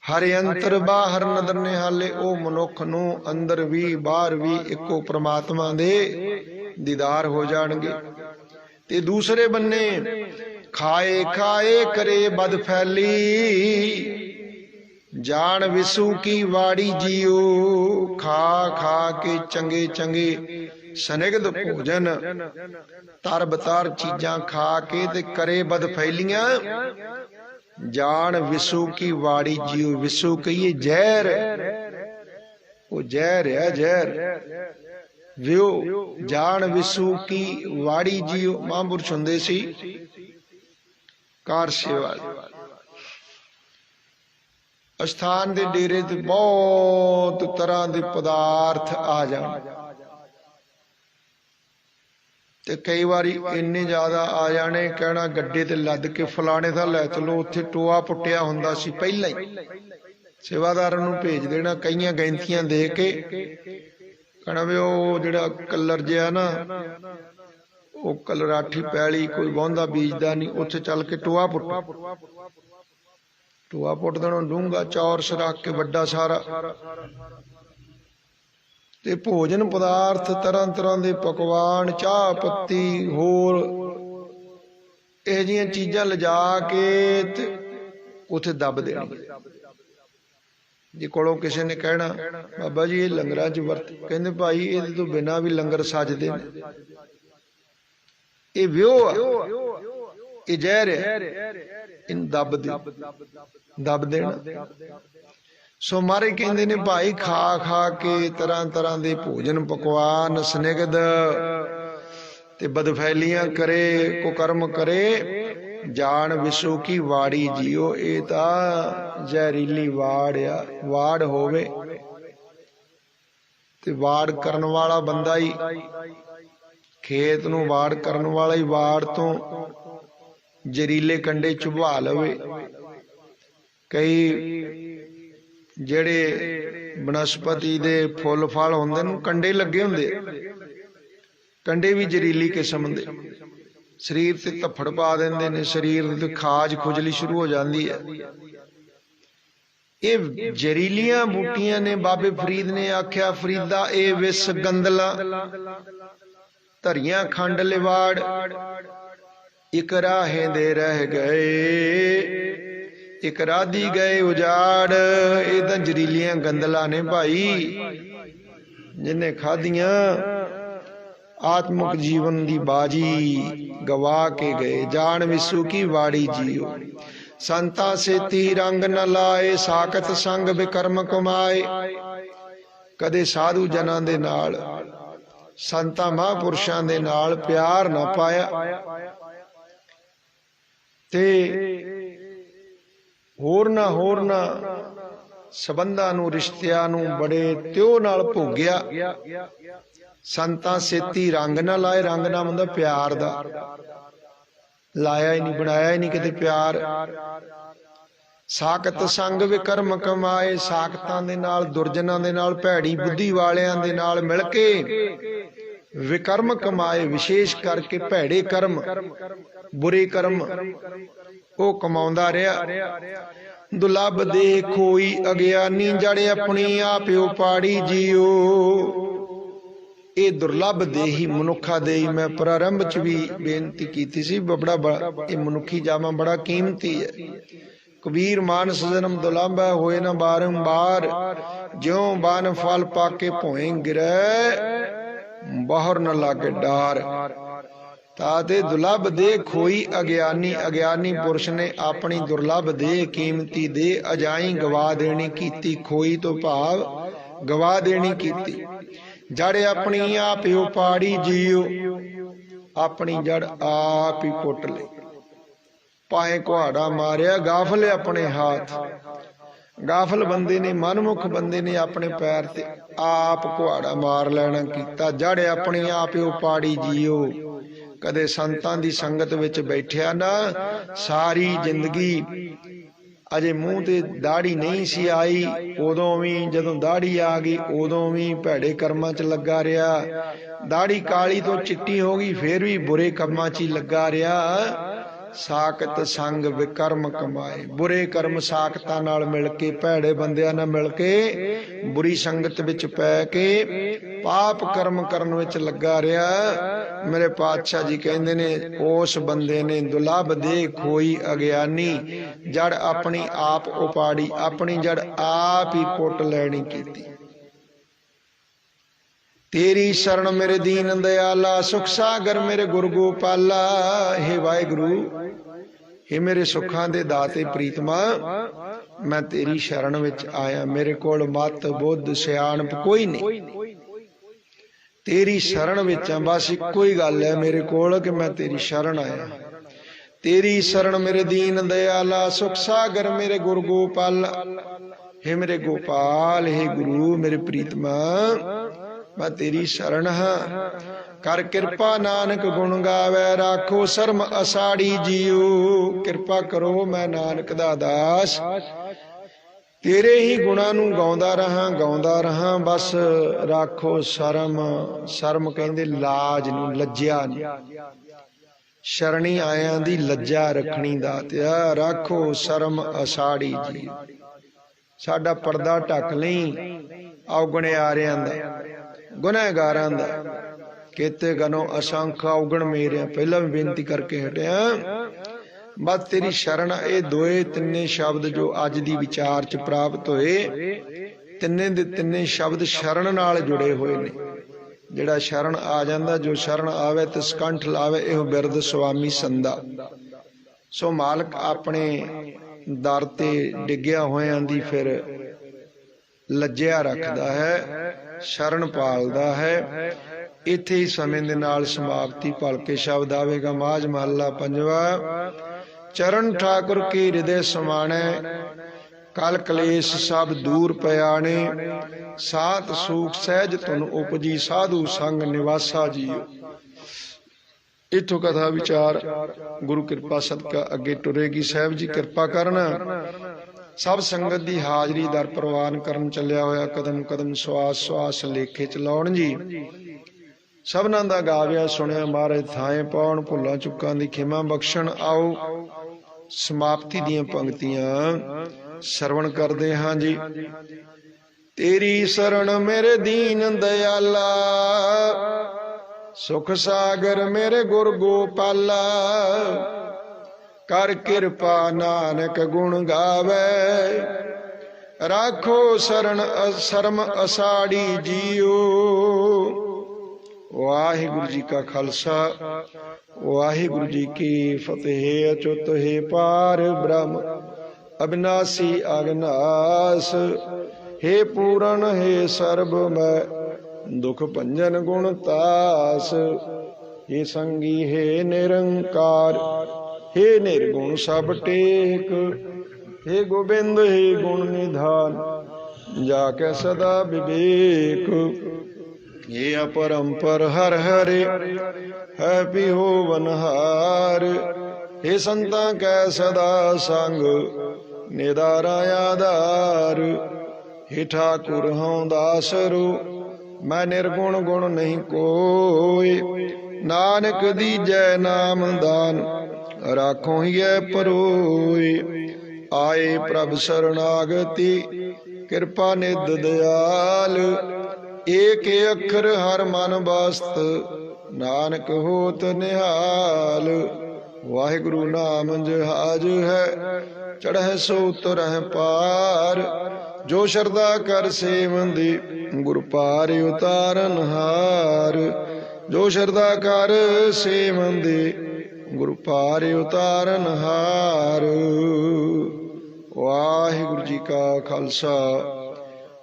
हर अंतर बाहर नदर निहाले। ओ मनुख नूं अंदर भी बाहर भी इको परमात्मा दे दीदार हो जाणगे। ते दूसरे बन्ने खाए खाए करे बद फैली, जान विसू की वाड़ी जियो। खा खा के चंगे चंगे सनिग्ध भोजन तर बतर चीजां खा के ते करे बद फैलियां। जान विसू की वाड़ी जियो। विसू कहिए जहर, वो जहर है जहर। वियो जान विसू की वाड़ी जियो। महापुरुष हुंदे सी कार सेवा अस्थान दे डेरे ते बहुत तरह दे पदार्थ आ जाण ते कई बारी इन्ने ज्यादा आ जाने कहना गड्डे ते लद के फलाने दा लै चलो। उत्थे टोआ पुट्टिया हुंदा सी पहला ही, सेवादारां नूं भेज देना, कईयां गैंतियां दे के कहना भी वो जिहड़ा कलर जिहा ना वो कलराठी पैली कोई वाहुंदा बीजदा नहीं, उत्थे चल के टोआ पुट देना डूंगा चौरस रख के वड्डा सारा, ते भोजन पदार्थ तरह तरह के पकवान चाह पत्ती होर इह जिहियां चीज़ां लिजा के ते उत्थे दब देनी। जे कोलों किसी ने कहना बाबा जी ये लंगरां च वरत, कहंदे भाई इहदे तो बिना भी लंगर सजदे ने, ये व्योह आ, ये जहर है, इन दब देना। सो मारे कहंदे ने भाई खा खा के तरह तरह के भोजन पकवान स्निग्ध ते बदफैलियां करे, कुकर्म करे, जान विसो की वाड़ी जियो। ये तां जहरीली वाड़ आ, वाड़ होवे ते वाड़ करन वाला बंदा ही, खेत नूं वाड़ करन वाला ही वाड़ तो जहरीले कंडे चुभा लवे। कई जिहड़े बनस्पति दे फुल फल हुंदे ने कंडे लगे हुंदे, कंडे भी जहरीली किस्म दे, शरीर से धफ्फड़ पा देंदे ने, शरीर ते खाज खुजली शुरू हो जाती है। ये जहरीलियां बूटियां ने। बाबे फरीद ने आख्या फरीदा ए विस गंदला धरियां खंड लिवाड़, इक राहें दे रह गए, इक राधी गए उजाड़। ये तां जहरीलियां गंदला ने भाई, जिन्हें खादियां आत्मक जीवन दी बाजी गवा के गए। जान विसू की वाड़ी जियो, संता सेती रंग न लाए, साकत संग बिकर्म कमाए। कदे साधु जनां दे नाल, संतां महापुरुषां दे नाल प्यार ना पाया, ते होर ना संबंधां नूं रिश्तियां नूं बड़े त्यों नाल भोगिया। संतां सेती रंग ना लाए, रंग नाम हुंदा प्यार दा, लाया ही नहीं, बनाया ही नहीं किते प्यार। साकत संग विकर्म कमाए, साकतां दे नाल, दुरजनां दे नाल, भैड़ी बुद्धि वालियां दे नाल मिल के विकर्म कमाए। विशेष करके भैड़े कर्म, बुरे कर्म वो कमाउंदा रहा। दुलभ दे खोई अगियानी, जड़े अपनी आप उपाड़ी जियो। ये दुर्लभ दे ही, मनुखा दे ही। मैं प्रारंभ च भी बेनती की सी, बड़ा ये मनुखी जामा बड़ा कीमती है। कबीर मानस जन्म दुलभ है, होए ना बारंबार, ज्यों बन फल पाके भोए गिरै, बाहर न लागे डार। ताते दुर्लभ दे खोई अज्ञानी, अज्ञानी पुरुष ने अपनी दुर्लभ दे कीमती दे अजाई गवा देनी कीती। खोई तो भाव गवा देनी कीती। जड़ अपनी आप उपाड़ी जियो, अपनी जड़ आप ही पुट ले। पाए कुहाड़ा मारिया गाफल अपने हाथ, गाफल बंदे ने, मनमुख बंदे ने अपने पैर ते आप कुहाड़ा मार लेना कीता। जड़ अपनी आप उपाड़ी जियो। कदे संतां दी संगत विच बैठिया ना, सारी जिंदगी अजे मूँह ते दाढ़ी नहीं सी आई, उदों भी जदों दाढ़ी आ गई उदों भी भैड़े कर्मां च लगा रहा। दाढ़ी काली तो चिट्टी हो गई फिर भी बुरे कर्मां च ही लगा रहा। साकत संग विकर्म कमाए, बुरे कर्म साकतां नाल मिल के, भैड़े बंदियां नाल मिल के, बुरी संगत विच पै के पाप कर्म करन विच लगा रहा। मेरे पातशाह जी कहंदे ने उस बंदे ने दुलभ दे खोई अज्ञानी, जड़ अपनी आप उपाड़ी, अपनी जड़ आप ही पुट लैनी कीती। तेरी शरण मेरे दीन दयाला, सुख सागर मेरे गुरु गोपाला। हे वाहिगुरु, हे मेरे सुखां दे दाते प्रीतमा, मैं तेरी शरण विच आया। मेरे कोल मत बुद्ध सियाणप कोई नहीं, तेरी शरण विच आ। बस इक्को ही गल है मेरे कोल कि मैं तेरी शरण आया। तेरी शरण मेरे दीन दयाला, सुख सागर मेरे गुरु गोपाला। हे मेरे गोपाल, हे गुरु मेरे प्रीतमा, मैं तेरी शरण हाँ। कर कृपा नानक गुण गावे, राखो शर्म असाड़ी जियो। कृपा करो मैं नानक दा दास, तेरे ही गुणां नूं गाउंदा रहां बस राखो शर्म। शर्म कहंदे लाज नूं, लज्जा नूं। शरणी आयां दी लज्जा रखणी दातिया, राखो शर्म असाड़ी जी। साडा पर्दा ढक लई अवगणियारियां दा, गुनहगारां दा। केते गनो असंख अवगण मेरे, पहला भी बेनती करके हटिया। बस तेरी शरण, ये दोए तिन्ने शब्द जो अज दी विचार च प्राप्त होए, तिन्ने दे तिन्ने शब्द शरण नाल जुड़े हुए ने। जिहड़ा शरण आ जांदा, जो शरण आवे तिस कंठ लावे, इहो बिरद स्वामी संदा। सो मालक अपने दर ते डिग्गिया होयां दी फिर लज्जिया रखदा है, शरण पालदा है। इत्थे ही समय दे नाल समाप्ति भलके शब्द आवेगा। माझ महला पंजवा। चरण ठाकुर के हृदय समाने, कल कलेश सब दूर पयाने। सात सूख सहज तुन उपजी, साधु संग निवासा जीओ। इथों कथा विचार गुरु कृपा सदका अगे टुरेगी। साहब जी कृपा करना। सब संगत दी हाजरी दर प्रवान करन चलिया होया, कदम कदम श्वास श्वास लेखे च लाउण जी। सबना दा गाविया सुनिया महाराज थाए पाउण, भुल्लां चुक्कां दी खिमा बख्शण। आओ समाप्ति दीआं पंक्तियां सरवण करदे हां जी। तेरी शरण मेरे दीन दयाला, सुख सागर मेरे गुर गोपाला। कर कृपा नानक गुण गावे, राखो शरण शर्म असाड़ी जीओ। वाहिगुरु जी का खालसा, वाहिगुरु जी की फतेह। अचुत है पार ब्रह्म, अविनाशी अविनाश। हे पूरन हे सर्वमय, दुख भंजन गुण तास। हे संगी हे निरंकार, हे निर्गुण सब टेक। हे गोबिंद हे गुण निधान, जाके सदा विवेक। ये अपरंपर हर हरे, है पिहो वनहार। हे संता कै सदा संग, निदारा आधार। हे ठाकुर हूँ दासरो, मैं निर्गुण गुण नहीं कोय। नानक दीजै नाम दान, राखो हिय परोय। आए प्रभ शरणागति, कृपा निध दयाल। एक अखर हर मन बस्त, नानक होत निहाल। वाहिगुरु नाम जहाज है, चढ़ह सो तरह पार। जो शरदा कर सेवंदी, गुर पार उतारन हार। जो शरदा कर सेवंदी, गुर पार उतारन हार। वाहिगुरु जी का खालसा,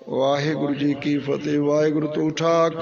वाहिगुरु जी की फतेह। वाहिगुरु तू ठाक